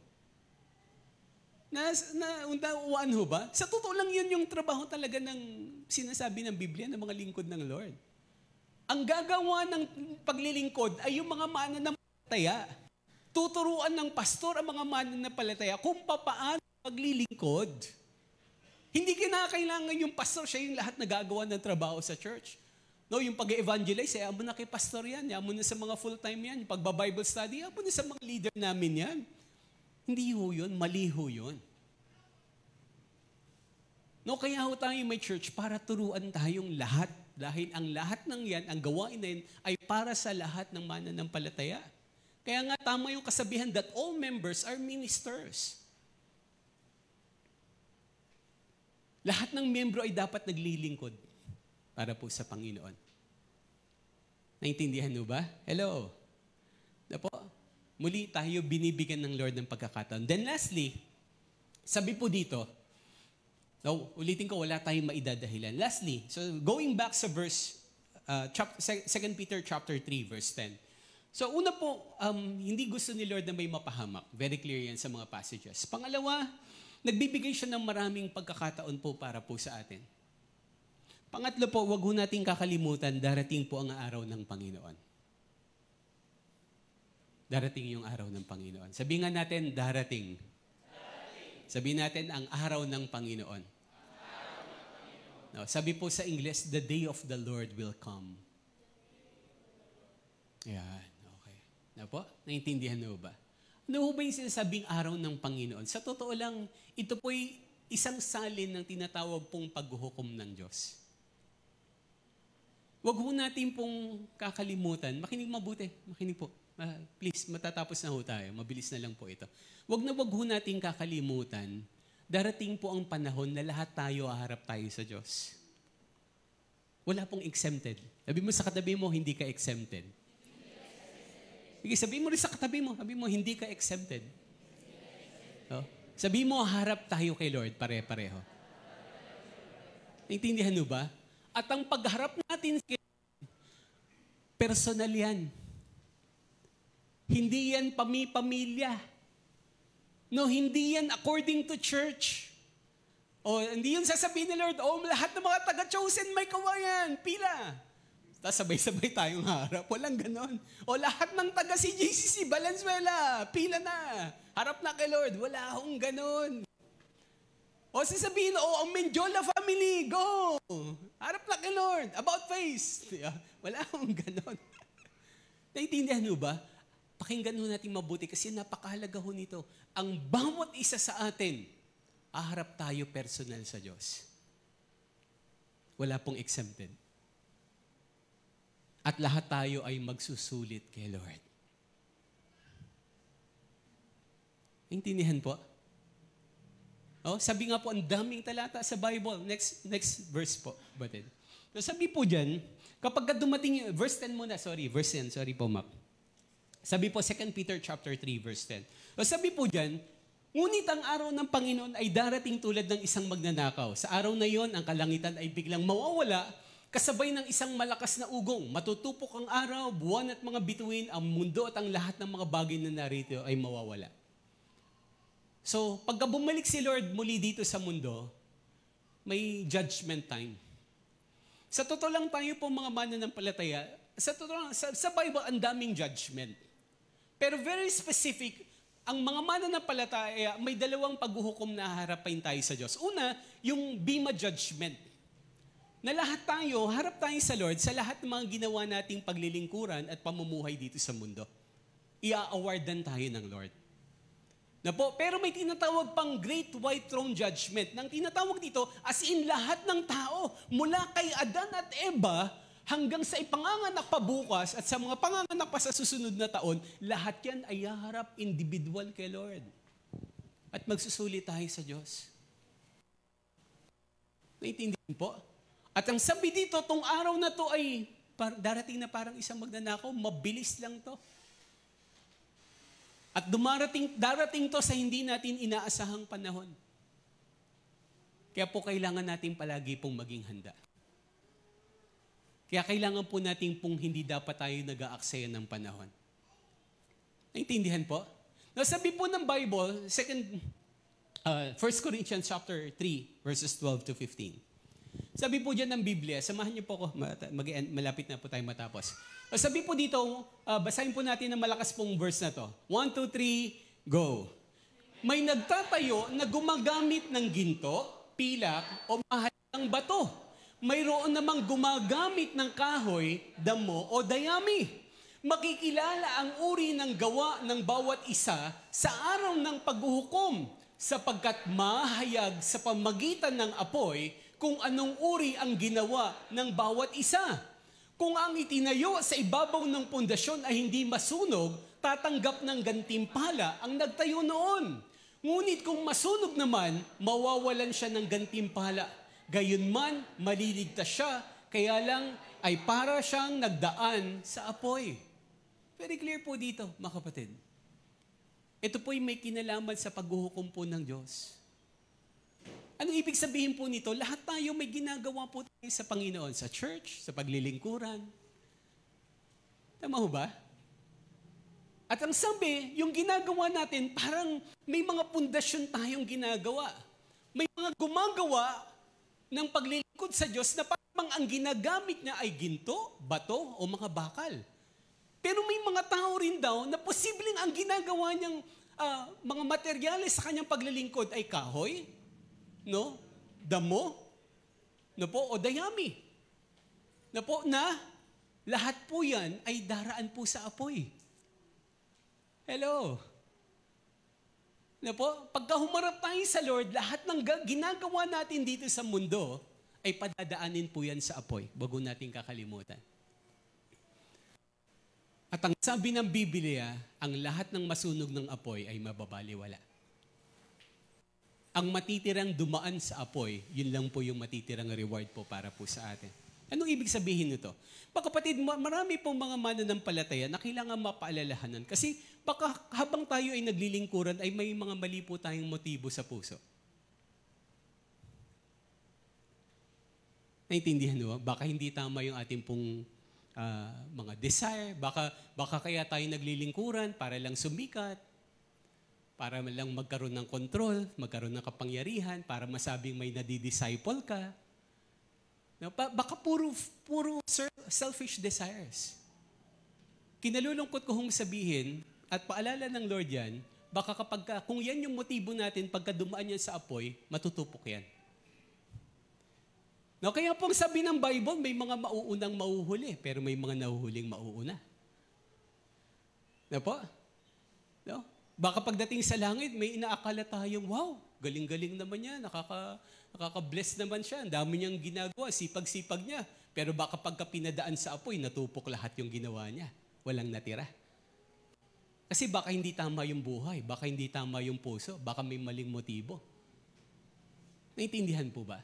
Uwan ho ba? Sa totoo lang yun yung trabaho talaga ng sinasabi ng Biblia ng mga lingkod ng Lord. Ang gagawa ng paglilingkod ay yung mga mananampalataya. Tuturuan ng pastor ang mga mananampalataya kung paano maglilingkod. Hindi kinakailangan yung pastor, siya yung lahat nagagawa ng trabaho sa church. No, yung pag-evangelize, amo na kay pastor yan, amo na sa mga full-time yan, yung pagba-Bible study, amo na sa mga leader namin yan. Hindi ho yun, mali ho yun. No, kaya ho tayo may church para turuan tayong lahat. Dahil ang lahat ng yan, ang gawain na yan, ay para sa lahat ng mananampalataya. Kaya nga tama yung kasabihan that all members are ministers. Lahat ng membro ay dapat naglilingkod para po sa Panginoon. Naintindihan mo ba? Hello? Dapo? Muli tayo binibigyan ng Lord ng pagkakataon. Then lastly, sabi po dito, ulitin ko, wala tayong maidadahilan. Lastly, so going back sa verse, 2 Peter chapter 3, verse 10. So una po, hindi gusto ni Lord na may mapahamak. Very clear yan sa mga passages. Pangalawa, nagbibigay siya ng maraming pagkakataon po para po sa atin. Pangatlo po, wag ho nating kakalimutan, darating po ang araw ng Panginoon. Darating yung araw ng Panginoon. Sabihin nga natin, darating. Sabihin natin, ang araw ng Panginoon. No, sabi po sa English, the day of the Lord will come. Yan, okay. Na po, naintindihan mo ba? Ano ba yung sinasabing araw ng Panginoon? Sa totoo lang, ito po'y isang salin ng tinatawag pong paghuhukom ng Diyos. Huwag ho natin pong kakalimutan. Makinig mabuti. Makinig po. Please, matatapos na ho tayo. Mabilis na lang po ito. Huwag ho natin kakalimutan. Darating po ang panahon na lahat tayo haharap tayo sa Diyos. Wala pong exempted. Sabi mo sa katabi mo, hindi ka exempted. Sige, sabi mo rin sa katabi mo, sabi mo, hindi ka exempted. Oh? Sabi mo, harap tayo kay Lord, pare-pareho. Naintindihan mo ba? At ang pagharap natin kay Lord, personal yan. Hindi yan pamilya. No, hindi yan according to church. O, hindi yun sasabihin ni Lord, lahat ng mga taga-chosen may kawayan, pila. Tapos sabay-sabay tayong harap. Walang ganon. O, lahat ng taga-CJCC, Valenzuela, pila na. Harap na kay Lord. Wala akong ganon. O, sasabihin, ang Mendiola family, go. Harap na kay Lord. About face. Wala akong ganon. Naintindihan mo ba? Pakinggan ho natin mabuti kasi napakahalaga ho nito. Ang bawat isa sa atin, aharap tayo personal sa Diyos. Wala pong exempted. At lahat tayo ay magsusulit kay Lord. Intindihan po? Oh, sabi nga po, ang daming talata sa Bible. Next verse po, batid. So sabi po dyan, kapag dumating, verse 10 muna, verse 10, sorry po, Map. Sabi po, 2 Peter chapter 3, verse 10. So sabi po dyan, ngunit ang araw ng Panginoon ay darating tulad ng isang magnanakaw. Sa araw na yon, ang kalangitan ay biglang mawawala, kasabay ng isang malakas na ugong. Matutupok ang araw, buwan at mga bituin, ang mundo at ang lahat ng mga bagay na narito ay mawawala. So, pagka bumalik si Lord muli dito sa mundo, may judgment time. Sa totoo lang tayo po mga mananampalataya, sa Bible, ang daming judgment. Pero very specific, ang mga mananampalataya, may dalawang paghuhukom na harapin tayo sa Diyos. Una, yung Bema Judgment. Na lahat tayo, harap tayo sa Lord sa lahat ng mga ginawa nating paglilingkuran at pamumuhay dito sa mundo. Ia-awardan tayo ng Lord. Na po, pero may tinatawag pang Great White Throne Judgment. Nang tinatawag dito, as in lahat ng tao, mula kay Adan at Eva, hanggang sa ipanganganak pa bukas at sa mga panganganak pa sa susunod na taon, lahat yan ay haharap individual kay Lord. At magsusulit tayo sa Diyos. Naintindihan po? At ang sabi dito, tong araw na to ay darating na parang isang magnanakaw, mabilis lang to. At darating to sa hindi natin inaasahang panahon. Kaya po kailangan natin palagi pong maging handa. Kaya kailangan po natin pong hindi dapat tayo nag-aaksaya ng panahon. Naintindihan po? Now, sabi po ng Bible, 1 Corinthians chapter 3, verses 12 to 15. Sabi po dyan ng Biblia, samahan niyo po ako, malapit na po tayo matapos. Sabi po dito, basahin po natin ng malakas pong verse na to. 1, 2, 3, go. May nagtatayo na gumagamit ng ginto, pilak, o mahalagang bato. Mayroon namang gumagamit ng kahoy, damo, o dayami. Makikilala ang uri ng gawa ng bawat isa sa araw ng paghuhukom, sapagkat mahayag sa pamagitan ng apoy kung anong uri ang ginawa ng bawat isa. Kung ang itinayo sa ibabaw ng pundasyon ay hindi masunog, tatanggap ng gantimpala ang nagtayo noon. Ngunit kung masunog naman, mawawalan siya ng gantimpala. Gayunman, maliligtas siya, kaya lang ay para siyang nagdaan sa apoy. Very clear po dito, mga kapatid. Ito po'y may kinalaman sa paghuhukom po ng Diyos. Anong ibig sabihin po nito? Lahat tayo may ginagawa po tayo sa Panginoon, sa church, sa paglilingkuran. Tama ho ba? At ang sabi, yung ginagawa natin, parang may mga pundasyon tayong ginagawa. May mga gumagawa ng paglilingkod sa Diyos na parang ang ginagamit niya ay ginto, bato, o mga bakal. Pero may mga tao rin daw na posibleng ang ginagawa niyang mga materyales sa kanyang paglilingkod ay kahoy, no? Damo, no po, o dayami. No po, na lahat po yan ay daraan po sa apoy. Hello? No po, pagka humarap tayo sa Lord, lahat ng ginagawa natin dito sa mundo ay padadaanin po yan sa apoy, bago natin kakalimutan. At ang sabi ng Biblia, ang lahat ng masunog ng apoy ay mababaliwala. Ang matitirang dumaan sa apoy, yun lang po yung matitirang reward po para po sa atin. Anong ibig sabihin nito? Mga kapatid, marami pong mga mananampalataya na kailangan mapaalalahanan. Kasi baka habang tayo ay naglilingkuran, ay may mga mali po tayong motibo sa puso. Naintindihan mo? Baka hindi tama yung ating pong mga desire. Baka kaya tayo naglilingkuran para lang sumikat. Para lang magkaroon ng control, magkaroon ng kapangyarihan, para masabing may nadidisciple ka. Baka puro selfish desires. Kinalulungkot ko hong sabihin, at paalala ng Lord yan, baka kung yan yung motibo natin, pagka dumaan yan sa apoy, matutupok yan. No, kaya pong sabi ng Bible, may mga mauunang mauhuli, pero may mga nahuhuling mauuna. No po? No? Baka pagdating sa langit, may inaakala tayong, wow, galing-galing naman yan, nakaka-bless naman siya, ang dami niyang ginagawa, sipag-sipag niya. Pero baka pagka pinadaan sa apoy, natupok lahat yung ginawa niya. Walang natira. Kasi baka hindi tama yung buhay, baka hindi tama yung puso, baka may maling motibo. Naintindihan po ba?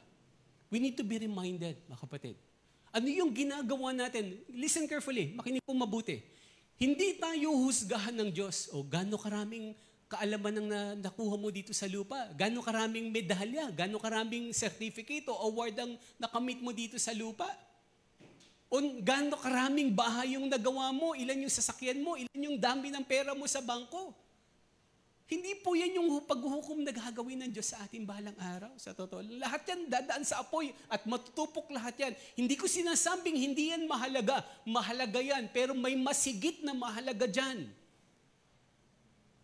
We need to be reminded, mga kapatid. Ano yung ginagawa natin? Listen carefully, makinig po mabuti. Hindi tayo husgahan ng Diyos o gaano karaming kaalaman ang nakuha mo dito sa lupa, gaano karaming medalya, gaano karaming certificate o award ang nakamit mo dito sa lupa. O gaano karaming bahay yung nagawa mo, ilan yung sasakyan mo, ilan yung dami ng pera mo sa bangko. Hindi po yan yung paghuhukom na gagawin ng Diyos sa ating bahalang araw. Sa totoo, lahat yan dadaan sa apoy at matutupok lahat yan. Hindi ko sinasabing hindi yan mahalaga. Mahalaga yan, pero may masigit na mahalaga dyan.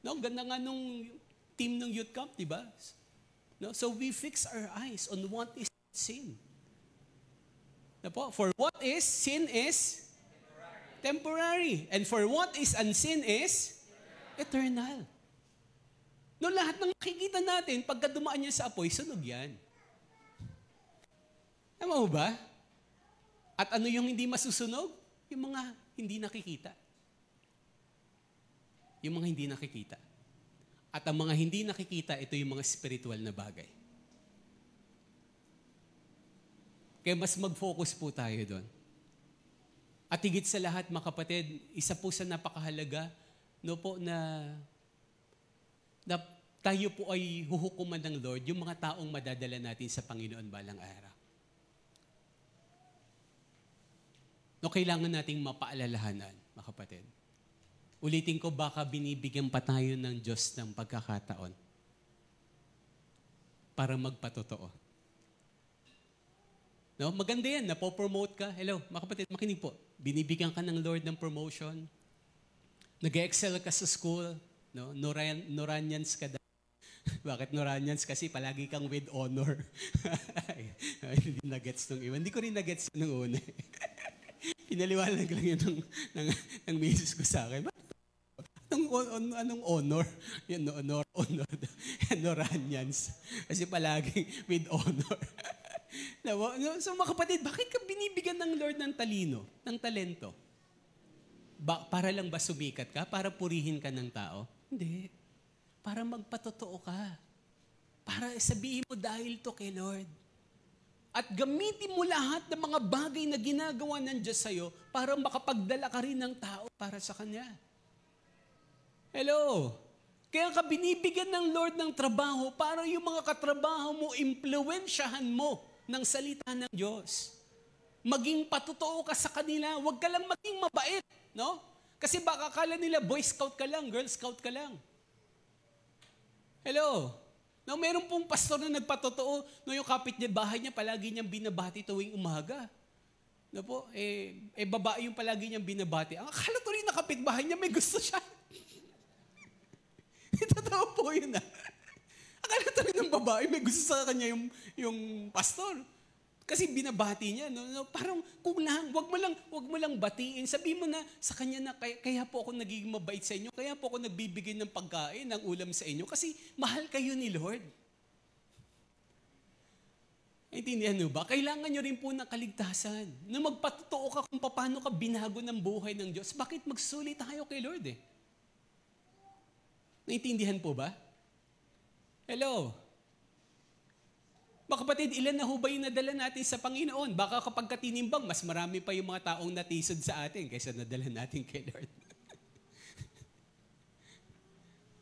No, ganda nga nung team ng youth camp, di ba? No? So we fix our eyes on what is sin. For what is sin is temporary. And for what is unseen is eternal. No, lahat ng makikita natin, pagka dumaan niya sa apoy, sunog yan. Tama mo ba? At ano yung hindi masusunog? Yung mga hindi nakikita. Yung mga hindi nakikita. At ang mga hindi nakikita, ito yung mga spiritual na bagay. Kaya mas mag-focus po tayo doon. At higit sa lahat, mga kapatid, isa po sa napakahalaga, no po, na tayo po ay huhukuman ng Lord, yung mga taong madadala natin sa Panginoon balang araw. No, kailangan nating mapaalalahanan, mga kapatid. Ulitin ko, baka binibigyan pa tayo ng Diyos ng pagkakataon para magpatotoo. No, maganda yan, napopromote ka. Hello, mga kapatid, makinig po. Binibigyan ka ng Lord ng promotion. Nag-excel ka sa school. No, Noranians ka dahil. Bakit Noranians? Kasi palagi kang with honor. Hindi na-gets nung iwan. Hindi ko rin na-gets nung una. Pinaliwanag lang yun ng misis ko sa akin. Anong honor? Yan, honor. Noranians. Kasi palagi with honor. So mga kapatid, bakit ka binibigyan ng Lord ng talino, ng talento? Para lang ba sumikat ka? Para purihin ka ng tao? Hindi. Para magpatotoo ka. Para sabihin mo dahil to kay Lord. At gamitin mo lahat ng mga bagay na ginagawa ng Diyos sa'yo para makapagdala ka rin ng tao para sa Kanya. Hello? Kaya ka binibigyan ng Lord ng trabaho para yung mga katrabaho mo, impluwensyahan mo ng salita ng Diyos. Maging patotoo ka sa kanila. Huwag ka lang maging mabait. No? Kasi baka akala nila, Boy Scout ka lang, Girl Scout ka lang. Hello? No, meron pong pastor na nagpatotoo, no, yung kapit niya, bahay niya, palagi niyang binabati tuwing umaga. No po, babae yung palagi niyang binabati. Ang akala to rin na kapitbahay niya, may gusto siya. Totoo po yun ah. Akala to rin ng babae, may gusto sa kanya yung pastor. Kasi binabati niya, no, parang kung lang, wag mo lang batiin. Sabihin mo na sa kanya na kaya po ako nagiging mabait sa inyo, kaya po ako nagbibigay ng pagkain, ng ulam sa inyo, kasi mahal kayo ni Lord. Intindihan nyo ba? Kailangan nyo rin po ng kaligtasan. Na magpatotoo ka kung paano ka binago ng buhay ng Diyos. Bakit magsulit tayo kay Lord eh? Naintindihan po ba? Hello? Mga kapatid, ilan na ho ba yung nadala natin sa Panginoon? Baka kapag katinimbang, mas marami pa yung mga taong natisod sa atin kaysa nadala natin kay Lord.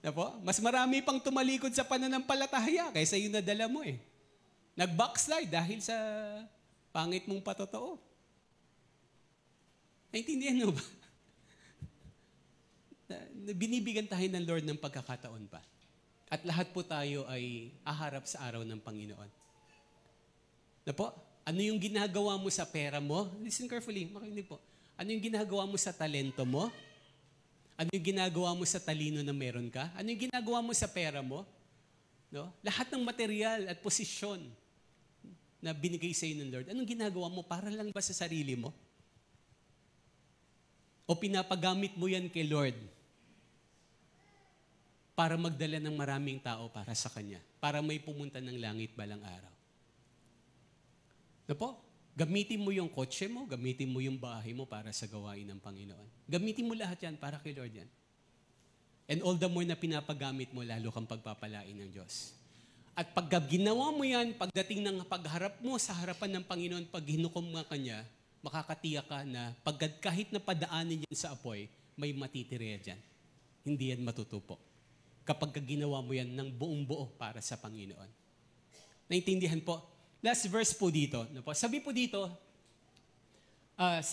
Napo? Mas marami pang tumalikod sa pananampalataya kaysa yung nadala mo eh. Nag-backslide dahil sa pangit mong patotoo. Naintindihan mo ba? Binibigyan tayo ng Lord ng pagkakataon pa. At lahat po tayo ay aharap sa araw ng Panginoon. Na po, ano yung ginagawa mo sa pera mo? Listen carefully, makinig po. Ano yung ginagawa mo sa talento mo? Ano yung ginagawa mo sa talino na meron ka? Ano yung ginagawa mo sa pera mo? No? Lahat ng material at posisyon na binigay sa iyo ng Lord, anong ginagawa mo? Para lang ba sa sarili mo? O pinapagamit mo yan kay Lord para magdala ng maraming tao para sa Kanya? Para may pumunta ng langit balang araw? Po, gamitin mo yung kotse mo, gamitin mo yung bahay mo para sa gawain ng Panginoon. Gamitin mo lahat yan para kay Lord yan. And all the more na pinapagamit mo, lalo kang pagpapalain ng Diyos. At pag ginawa mo yan, pagdating ng pagharap mo sa harapan ng Panginoon, pag hinukom nga kanya, makakatiyak ka na kahit na padaanin yan sa apoy, may matitire dyan. Hindi yan matutupo. Kapag ginawa mo yan ng buong buo para sa Panginoon. Naintindihan po? Last verse po dito. Sabi po dito, 1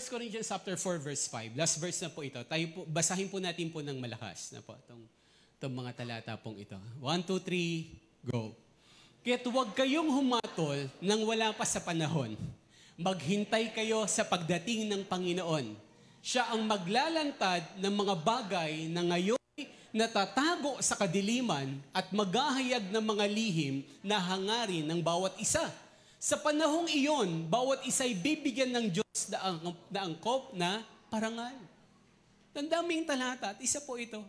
Corinthians chapter 4 verse 5. Last verse na po ito. Basahin po natin po ng malakas. Itong mga talata pong ito. 1, 2, 3, go. Kaya't huwag kayong humatol nang wala pa sa panahon. Maghintay kayo sa pagdating ng Panginoon. Siya ang maglalantad ng mga bagay na ngayon natatago sa kadiliman at maghahayag ng mga lihim na hangarin ng bawat isa. Sa panahong iyon, bawat isa'y bibigyan ng Diyos na angkop na parangal. Ang daming talata at isa po ito.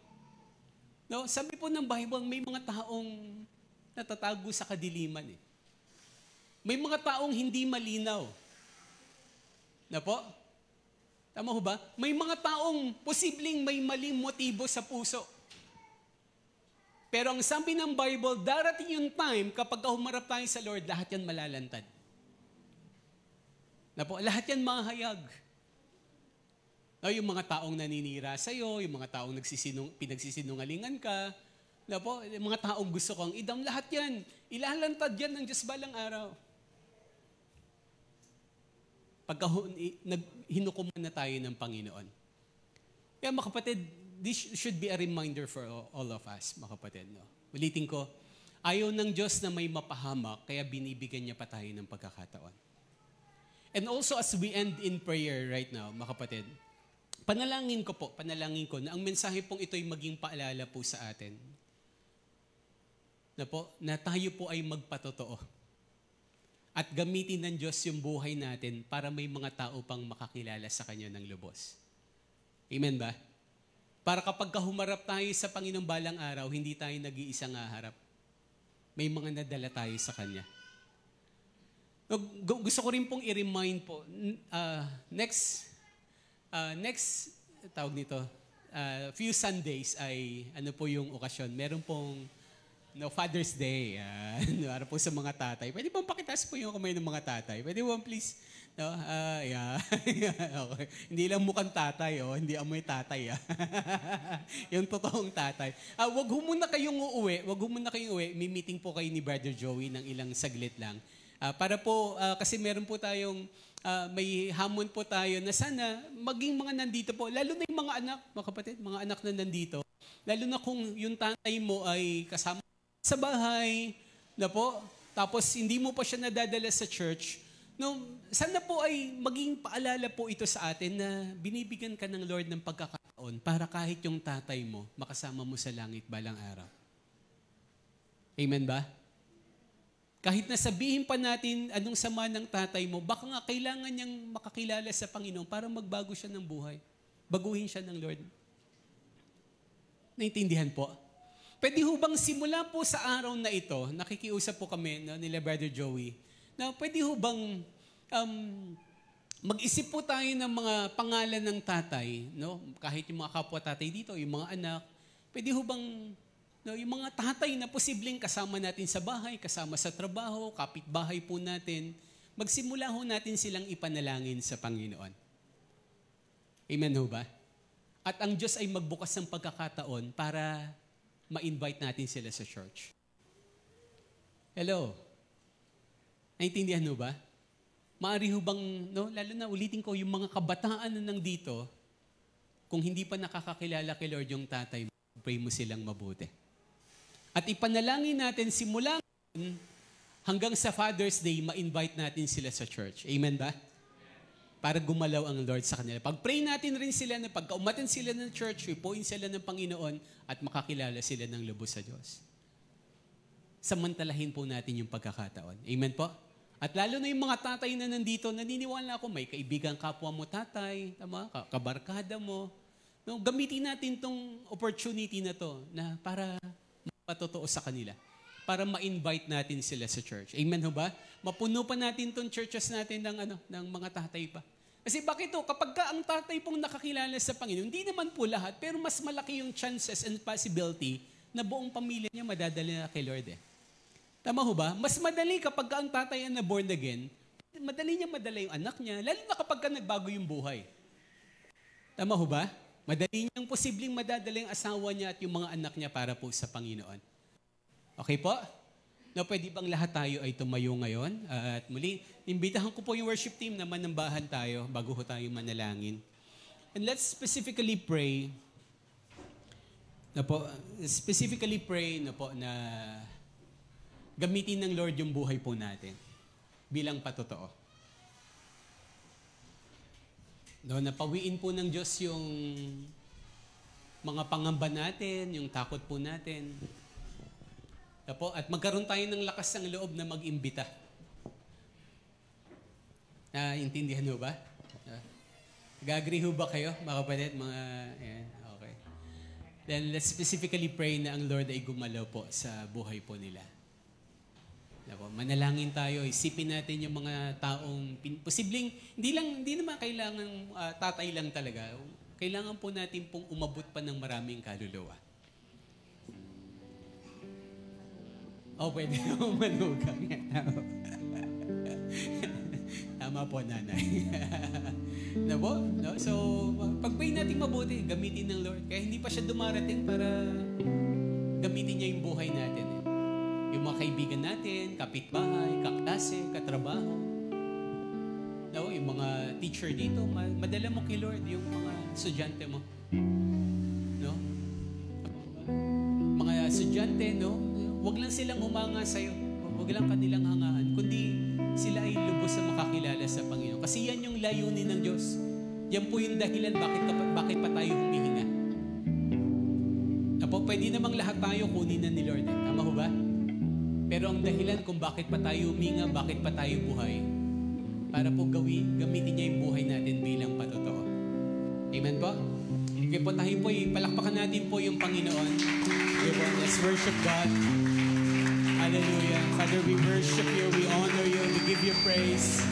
No, sabi po ng Bible, may mga taong natatago sa kadiliman. May mga taong hindi malinaw. Na po? Tama ho ba? May mga taong posibleng may maling motibo sa puso. Pero ang sabi ng Bible, darating yung time kapag humarap tayo sa Lord, lahat yan malalantad. Na po, lahat yan mahayag. No, yung mga taong naninira sa'yo, yung mga taong pinagsisinungalingan ka, na po, yung mga taong gusto kong idam, lahat yan. Ilalantad yan ng Diyos balang araw. Pagka hinukuman na tayo ng Panginoon. Kaya mga kapatid, this should be a reminder for all of us, mga kapatid. No? Ulitin ko, ayaw ng Diyos na may mapahamak, kaya binibigyan niya pa tayo ng pagkakataon. And also as we end in prayer right now, mga kapatid, panalangin ko na ang mensahe pong ito ay maging paalala po sa atin. Na tayo po ay magpatotoo. At gamitin ng Diyos yung buhay natin para may mga tao pang makakilala sa Kanya ng lubos. Amen ba? Para kapag humarap tayo sa Panginoong balang araw, hindi tayo nag-iisang haharap. May mga nadala tayo sa Kanya. Gusto ko rin pong i-remind po, next tawag nito, few Sundays ay ano po yung okasyon. Meron pong Father's Day. Para po sa mga tatay. Pwede pong pakitaas po yung kamay ng mga tatay. Pwede po please. No? Yeah. Okay. Hindi lang mukhang tatay. Hindi amoy tatay. Yung totoong tatay. Wag ho muna kayong uuwi. May meeting po kayo ni Brother Joey ng ilang saglit lang. Para po, kasi meron po tayong, may hamon po tayo na sana maging mga nandito po. Lalo na yung mga anak, mga kapatid, mga anak na nandito. Lalo na kung yung tatay mo ay kasama sa bahay, na po, tapos hindi mo pa siya nadadala sa church, no, sana po ay maging paalala po ito sa atin na binibigyan ka ng Lord ng pagkakataon para kahit yung tatay mo, makasama mo sa langit balang araw. Amen ba? Kahit na sabihin pa natin anong sama ng tatay mo, baka nga kailangan niyang makakilala sa Panginoon para magbago siya ng buhay. Baguhin siya ng Lord. Naintindihan po? Pwede ho bang simula po sa araw na ito, nakikiusap po kami nila Brother Joey, na pwede ho bang mag-isip po tayo ng mga pangalan ng tatay, no? Kahit yung mga kapwa tatay dito, yung mga anak, pwede ho bang yung mga tatay na posibleng kasama natin sa bahay, kasama sa trabaho, kapitbahay po natin, magsimula ho natin silang ipanalangin sa Panginoon. Amen ho ba? At ang Diyos ay magbukas ng pagkakataon para ma-invite natin sila sa church. Hello? Naintindihan ho ba? Maaari ho bang, lalo na ulitin ko, yung mga kabataan na nandito, kung hindi pa nakakakilala kay Lord yung tatay, pray mo silang mabuti. At ipanalangin natin simula hanggang sa Father's Day, ma-invite natin sila sa church. Amen ba? Para gumalaw ang Lord sa kanila. Pag-pray natin rin sila na pagka-umaten sila ng church, ipuin sila ng Panginoon at makakilala sila ng lubos sa Diyos. Samantalahin po natin yung pagkakataon. Amen po? At lalo na yung mga tatay na nandito, naniniwala ako, may kaibigan kapwa mo tatay, tama? Kabarkada mo. No, gamitin natin tong opportunity na to na para mapatotoo sa kanila. Para ma-invite natin sila sa church. Amen ho ba? Mapuno pa natin tong churches natin ng mga tatay pa. Kasi bakit kapag ang tatay pong nakakilala sa Panginoon, hindi naman po lahat, pero mas malaki yung chances and possibility na buong pamilya niya madadala na kay Lord. Tama ho ba? Mas madali kapag ang tatay na born again, madali niya madala yung anak niya, lalo na kapag nagbago yung buhay. Tama ho ba? Madali niyang posibleng madadala yung asawa niya at yung mga anak niya para po sa Panginoon. Okay po? Na pwede bang lahat tayo ay tumayo ngayon? At muli, imbitahan ko po yung worship team na manambahan tayo bago ho tayo manalangin. And let's specifically pray na gamitin ng Lord yung buhay po natin bilang patotoo. No, napawiin po ng Diyos yung mga pangamba natin, yung takot po natin. At magkaroon tayo ng lakas ng loob na mag-imbita. Intindihan ho ba? Gag-agree ho ba kayo, mga kapatid? Okay. Then let's specifically pray na ang Lord ay gumalaw po sa buhay po nila. Manalangin tayo, isipin natin yung mga taong posibleng, hindi naman kailangan tatay lang talaga. Kailangan po natin pong umabot pa ng maraming kaluluwa. Pwede mo manugang. Tama po, nanay. No? So, pag-pray natin mabuti, gamitin ng Lord. Kaya hindi pa siya dumarating para gamitin niya yung buhay natin. Yung mga kaibigan natin, kapitbahay, kaklase, katrabaho. No, yung mga teacher dito, madala mo kay Lord yung mga estudyante mo. No? Mga estudyante, no? Huwag lang silang humanga sa'yo. Huwag lang kanilang hangaan. Kundi sila ay lubos na makakilala sa Panginoon. Kasi yan yung layunin ng Diyos. Yan po yung dahilan bakit pa tayo humihinga. Pwede namang lahat tayo kunin na ni Lord. Tama ho ba? Pero ang dahilan kung bakit pa tayo huminga, bakit pa tayo buhay, para po gamitin niya yung buhay natin bilang patotoo. Amen po? Okay po, tayo po, palakpakan natin po yung Panginoon. Okay po, let's worship God. Hallelujah. Father, we worship you, we honor you, we give you praise.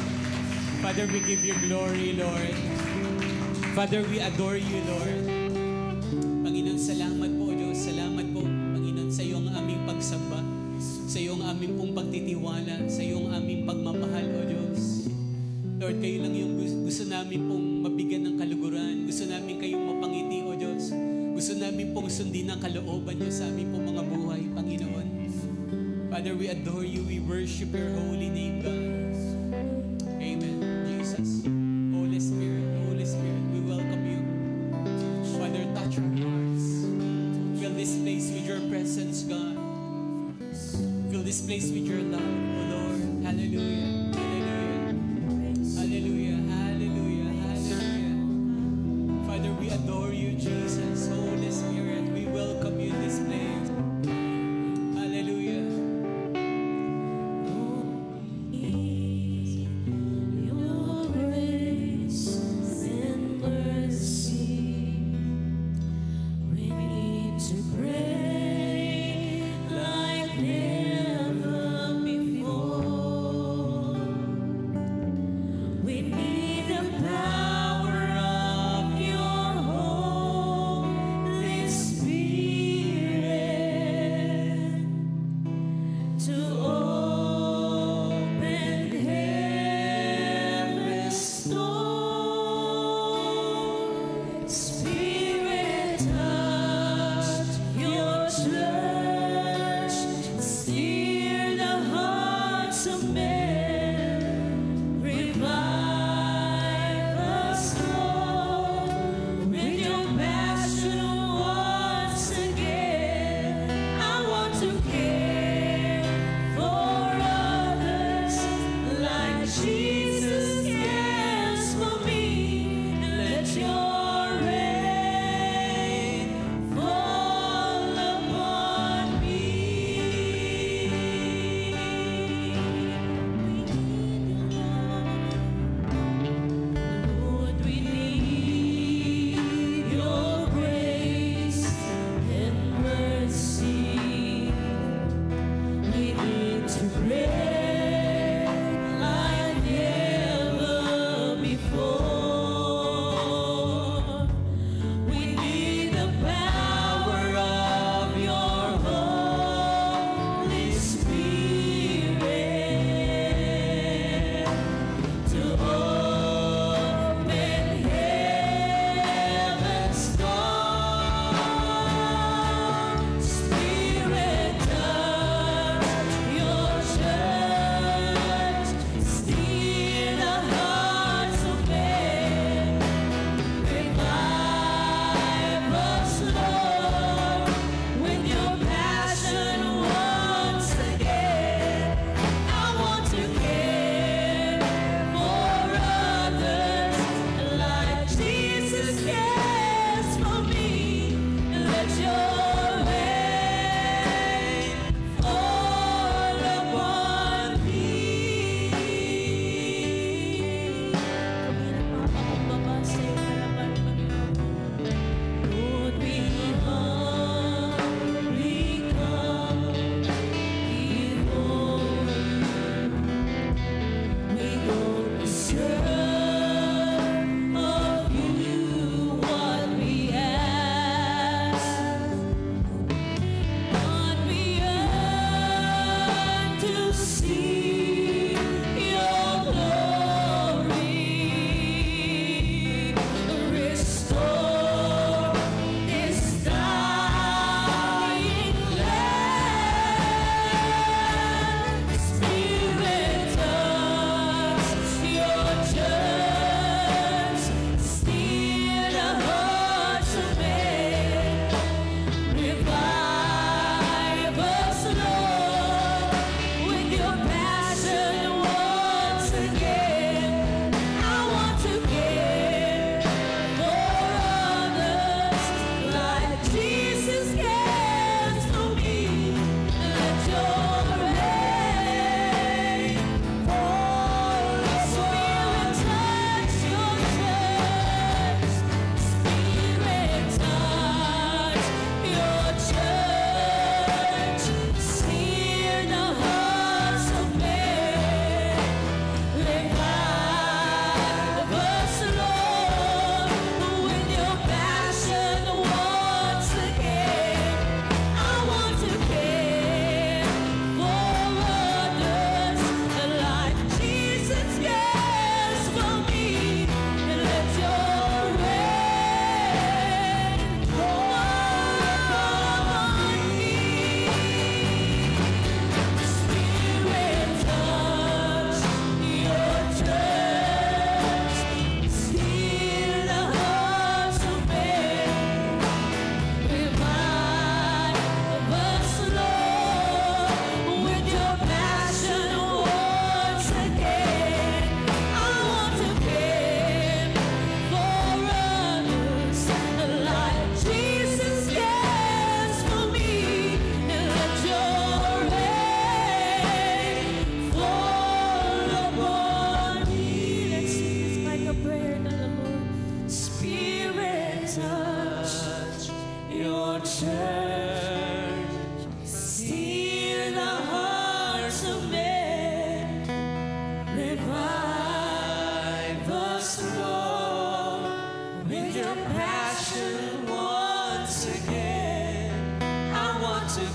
Father, we give you glory, Lord. Father, we adore you, Lord. Panginoon, salamat po, Diyos. Salamat po, Panginoon, sa iyo ang aming pagsamba. Sa iyo ang aming pong pagtitiwala, sa iyo ang aming pagmamahal, O Diyos. Lord, kayo lang yung gusto namin pong mabigyan ng kaluguran. Gusto namin kayong mapangiti, O Diyos. Gusto namin pong sundin ang kalooban niyo sa aming pong mga buhay, Panginoon. Father, we adore you. We worship your holy name, God. Amen. Jesus. Holy Spirit, we welcome you. Father, touch our hearts. Fill this place with your presence, God. Fill this place with your love, O Lord. Hallelujah. Hallelujah. Hallelujah. Hallelujah. Hallelujah. Father, we adore you, Jesus. Holy Spirit, we welcome you in this place. Hallelujah. Your grace and mercy, we need to pray like never before. We need the power of your Holy Spirit to open heaven's door. Spirit, touch your church, steer the hearts of men, revive us, Lord, with your passion once again. I want to care for others like Jesus cares for me. Let your rain fall upon me.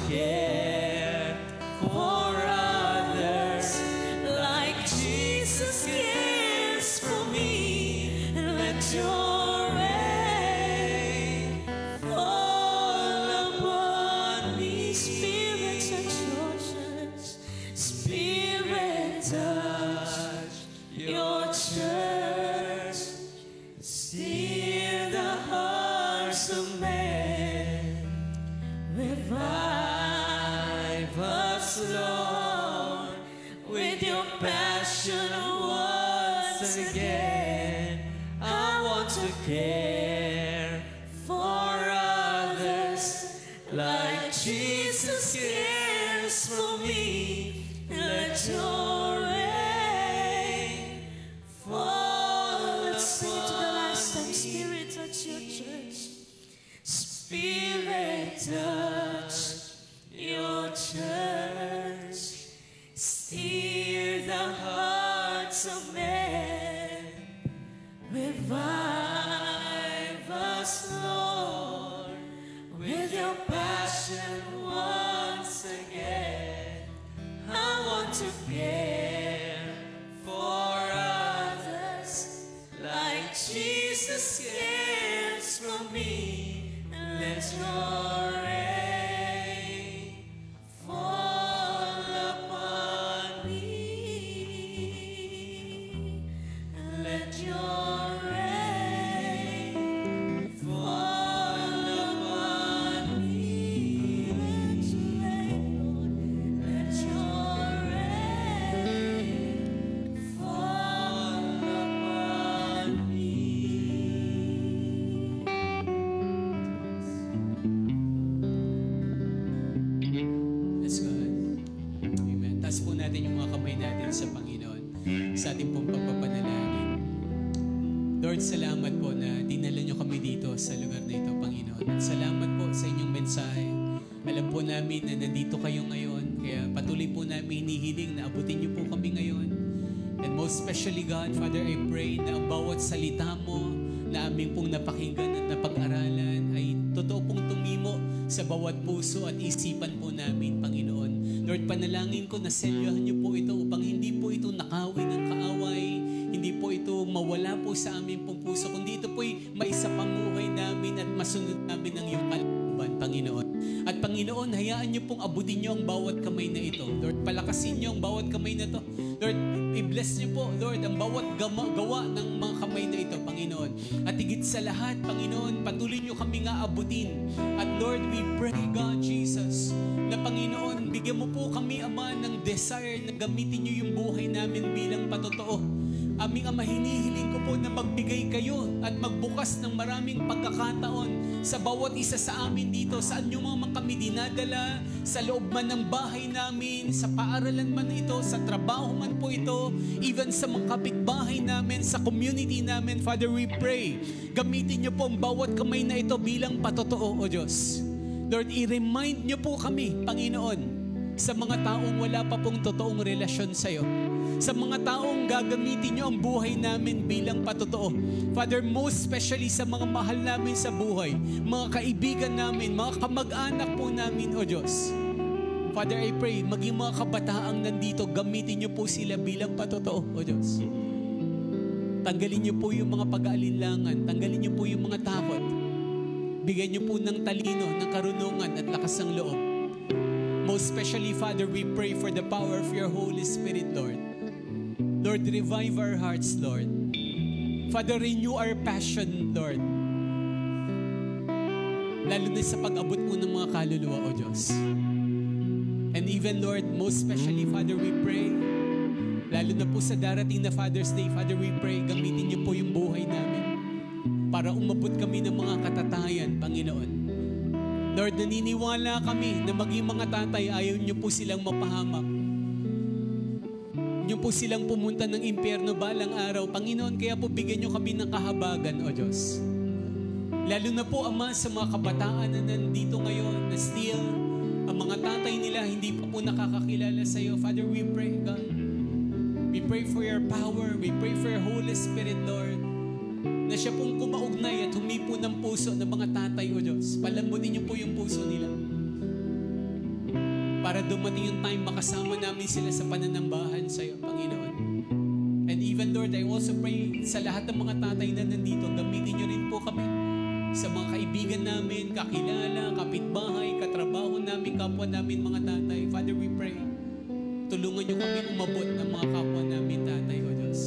care for others like Jesus cares for me. Let your rain fall upon me. Spirit, touch your church. Spirit, touch your church. Steer the hearts of men. Revive us, Lord, with your passion once again. I want to care for others like Jesus cares for me. Let your rain fall. Let's sing it to the last time. Spirit, touch your church. Spirit, touch your church. Steer the hearts of men. Revive us, Lord, with your passion once again. I want to care for others like Jesus cares for me. Let your rain fall upon me. Let your rain fall upon me. Let your rain, let your rain fall upon me. Let's go. Amen. Taas po natin yung mga kamay natin sa Panginoon sa ating pong pagpapanalangin. Lord, salamat po na dinala nyo kami dito sa lugar na ito, Panginoon. At salamat po sa inyong mensahe. Alam po namin na nandito kayo ngayon. Kaya patuloy po namin hinihiling na abutin nyo po kami ngayon. And most especially, God, Father, I pray na ang bawat salita mo na aming pong napakinggan at napag-aralan ay totoo pong tumimo sa bawat puso at isipan po namin, Panginoon. Lord, panalangin ko na selyohan niyo po ito upang hindi po ito nakawin ng kaaway, hindi po ito mawala po sa aming pong puso, kundi ito po'y maisapamuhay namin at masunod namin ang iyong kalooban, Panginoon. At Panginoon, hayaan niyo pong abutin niyo ang bawat kamay na ito. Lord, palakasin niyo ang bawat kamay na ito. Lord, i-bless niyo po, Lord, ang bawat gawa ng mga kamay na ito, Panginoon. At higit sa lahat, Panginoon, patuloy niyo kami nga abutin. At Lord, we pray, God, Jesus, na Panginoon, bigyan mo po kami, Ama, ng desire na gamitin niyo yung buhay namin bilang patotoo. Aming Ama, hinihiling ko po na magbigay kayo at magbukas ng maraming pagkakataon sa bawat isa sa amin dito, saan nyo mga kami dinadala, sa loob man ng bahay namin, sa paaralan man ito, sa trabaho man po ito, even sa mga kapitbahay namin, sa community namin. Father, we pray, gamitin nyo po ang bawat kamay na ito bilang patotoo, O Diyos. Lord, i-remind nyo po kami, Panginoon, sa mga taong wala pa pong totoong relasyon sa'yo. Sa mga taong gagamitin nyo ang buhay namin bilang patotoo. Father, most especially sa mga mahal namin sa buhay, mga kaibigan namin, mga kamag-anak po namin, O Diyos. Father, I pray, maging mga kabataang nandito, gamitin nyo po sila bilang patotoo, O Diyos. Tanggalin nyo po yung mga pag-aalinlangan, tanggalin nyo po yung mga takot. Bigyan nyo po ng talino, ng karunungan at lakas ng loob. Most especially, Father, we pray for the power of your Holy Spirit, Lord. Lord, revive our hearts, Lord. Father, renew our passion, Lord. Lalo na sa pag-abot mo ng mga kaluluwa, O Diyos. And even, Lord, most especially, Father, we pray, lalo na po sa darating na Father's Day, Father, we pray, gamitin niyo po yung buhay namin para umabot kami ng mga katatayan, Panginoon. Lord, naniniwala kami na maging mga tatay, ayaw niyo po silang mapahamak. Niyo po silang pumunta ng impyerno balang araw. Panginoon, kaya po bigyan niyo kami ng kahabagan, O Diyos. Lalo na po, Ama, sa mga kabataan na nandito ngayon, na still, ang mga tatay nila hindi pa po nakakakilala sa iyo. Father, we pray, God. We pray for your power. We pray for your Holy Spirit, Lord, na siya pong kumaugnay at humipo ng puso ng mga tatay, O Diyos. Palambutin niyo po yung puso nila. para dumating yung time makasama namin sila sa pananambahan sa iyo, Panginoon. And even Lord, I also pray sa lahat ng mga tatay na nandito, gamitin niyo rin po kami sa mga kaibigan namin, kakilala, kapitbahay, katrabaho namin, kapwa namin mga tatay. Father, we pray, tulungan niyo kami umabot ng mga kapwa namin tatay, O Diyos.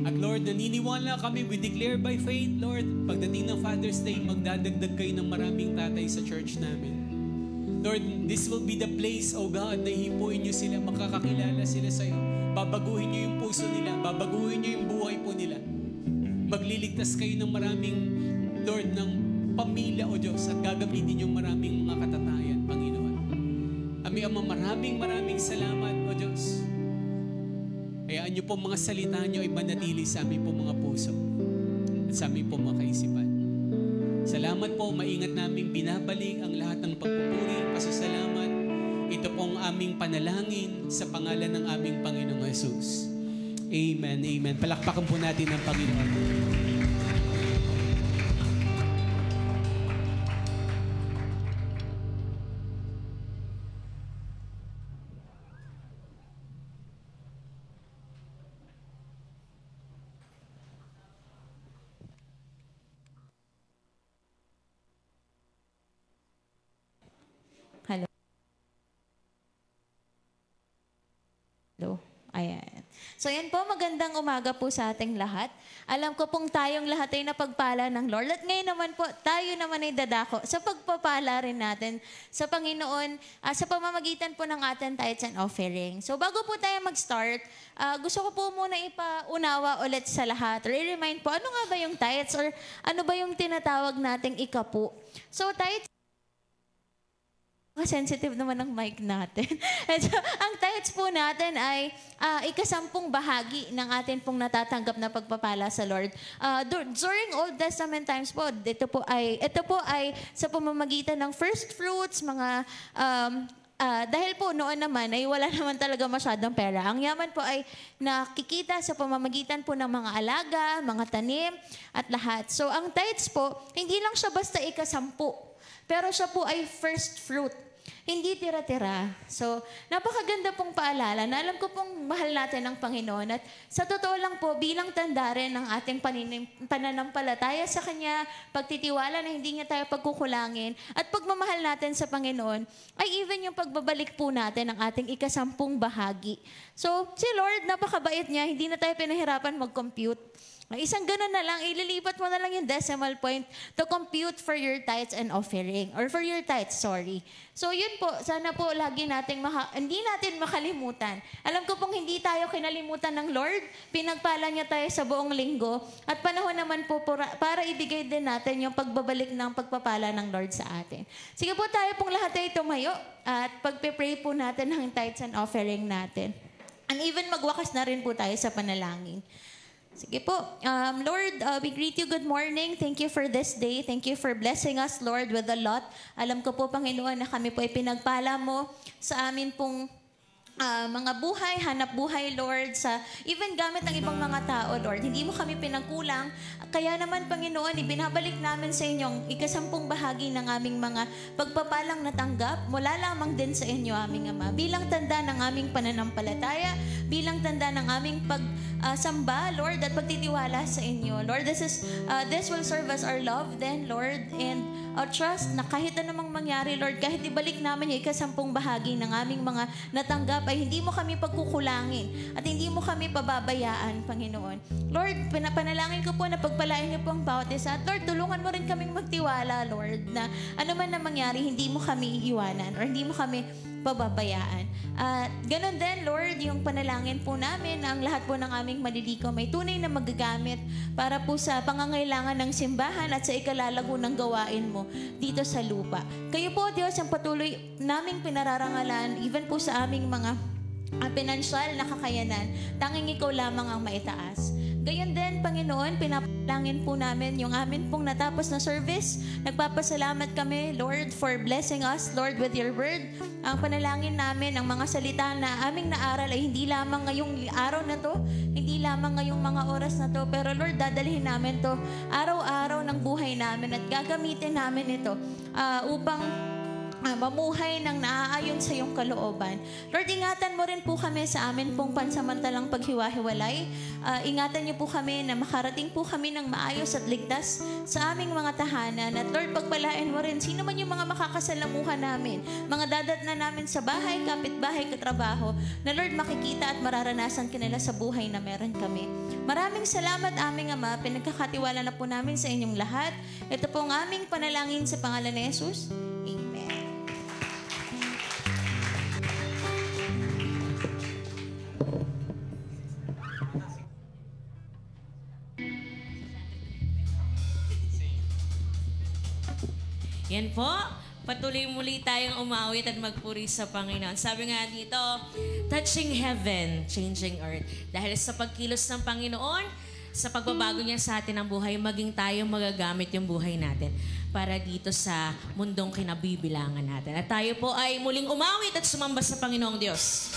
At Lord, naniniwala kami, we declare by faith, Lord, pagdating ng Father's Day, magdadagdag kayo ng maraming tatay sa church namin. Lord, this will be the place, O God, na hipuin niyo sila, makakakilala sila sa iyo. Babaguhin niyo yung puso nila, babaguhin niyo yung buhay po nila. Magliligtas kayo ng maraming, Lord, ng pamilya, O Diyos, at gagamitin niyo maraming mga katatayan, Panginoon. Ami Ama, maraming salamat, O Diyos. Hayaan niyo po mga salita niyo ay manatili sa aming po mga puso at sa aming po mga kaisipan. Salamat po, maingat naming binabalik ang lahat ng pagpupuri, pasasalamat. Ito pong aming panalangin sa pangalan ng aming Panginoong Jesus. Amen, amen. Palakpakan po natin ang Panginoon. Hello. Hello. Ayan. So yan po, magandang umaga po sa ating lahat. Alam ko pong tayong lahat ay napagpala ng Lord. At ngayon naman po, tayo naman ay dadako sa pagpapala rin natin sa Panginoon sa pamamagitan po ng ating tithes and offering. So bago po tayo mag-start, gusto ko po muna ipaunawa ulit sa lahat or i-remind po, ano nga ba yung tithes or ano ba yung tinatawag nating ikapu? So tithes, sensitive naman ng mic natin. So, ang tithes po natin ay ikasampung bahagi ng atin pong natatanggap na pagpapala sa Lord. During Old Testament times po, ito po ay sa pamamagitan ng first fruits, mga dahil po noon naman ay wala naman talaga masyadong pera. Ang yaman po ay nakikita sa pamamagitan po ng mga alaga, mga tanim, at lahat. So ang tithes po, hindi lang siya basta ikasampu, pero siya po ay first fruit. Hindi tira-tira. So, napakaganda pong paalala na alam ko pong mahal natin ang Panginoon. At sa totoo lang po, bilang tanda rin ng ating pananampalataya sa Kanya, pagtitiwala na hindi niya tayo pagkukulangin, at pagmamahal natin sa Panginoon, ay even yung pagbabalik po natin ng ating ikasampung bahagi. So, si Lord, napakabait niya, hindi na tayo pinahirapan mag-compute. Isang ganun na lang, ililipat mo na lang yung decimal point to compute for your tithes and offering. Or for your tithes, sorry. So yun po, sana po lagi nating hindi natin makalimutan. Alam ko pong hindi tayo kinalimutan ng Lord. Pinagpala niya tayo sa buong linggo. At panahon naman po para ibigay din natin yung pagbabalik ng pagpapala ng Lord sa atin. Sige po, tayo pong lahat ay tumayo at pagpe-pray po natin ng tithes and offering natin. And even magwakas na rin po tayo sa panalangin. Sige po. Lord, we greet you good morning. Thank you for this day. Thank you for blessing us, Lord, with a lot. Alam ko po, Panginoon, na kami po ay pinagpala mo sa amin pong mga buhay, hanap buhay, Lord, even gamit ng ibang mga tao, Lord. Hindi mo kami pinagkulang. Kaya naman, Panginoon, ibinabalik namin sa inyong ikasampung bahagi ng aming mga pagpapalang natanggap mula lamang din sa inyo, aming Ama. Bilang tanda ng aming pananampalataya, bilang tanda ng aming pagsamba, Lord, at pagtitiwala sa inyo. Lord, this will serve as our love then, Lord, and our trust na kahit anumang mangyari, Lord, kahit ibalik namin yung ikasampung bahagi ng aming mga natanggap, ay hindi mo kami pagkukulangin at hindi mo kami pababayaan, Panginoon. Lord, panalangin ko po na pagpalain niyo po ang bawat isa. At Lord, tulungan mo rin kaming magtiwala, Lord, na ano man na mangyari, hindi mo kami iiwanan or hindi mo kami pababayaan. At ganun din, Lord, yung panalangin po namin na ang lahat po ng aming malilikom may tunay na magagamit para po sa pangangailangan ng simbahan at sa ikalalago ng gawain mo dito sa lupa. Kayo po, Diyos, ang patuloy naming pinararangalan, even po sa aming mga pinansyal na kakayanan, tanging ikaw lamang ang maitaas. Gayon din, Panginoon, pinapalangin po namin yung amin pong natapos na service. Nagpapasalamat kami, Lord, for blessing us, Lord, with your word. Ang panalangin namin, ang mga salita na aming naaral ay hindi lamang ngayong araw na to, hindi lamang ngayong mga oras na to, pero Lord, dadalhin namin to araw-araw ng buhay namin at gagamitin namin ito upang mamuhay ng naaayon sa iyong kalooban. Lord, ingatan mo rin po kami sa amin pong pansamantalang paghiwa-hiwalay. Ingatan niyo po kami na makarating po kami ng maayos at ligtas sa aming mga tahanan. At Lord, pagpalain mo rin sino man yung mga makakasalamuhan namin, mga dadatnan namin sa bahay, kapitbahay, katrabaho, na Lord, makikita at mararanasan kanila sa buhay na meron kami. Maraming salamat, aming Ama. Pinagkakatiwala na po namin sa inyong lahat. Ito po ang aming panalangin sa pangalan ni Jesus. Amen. Yan po. Patuloy muli tayong umawit at magpuri sa Panginoon. Sabi nga dito, touching heaven, changing earth. Dahil sa pagkilos ng Panginoon, sa pagbabago niya sa atin ang buhay, maging tayo magagamit yung buhay natin para dito sa mundong kinabibilangan natin. At tayo po ay muling umawit at sumamba sa Panginoong Diyos.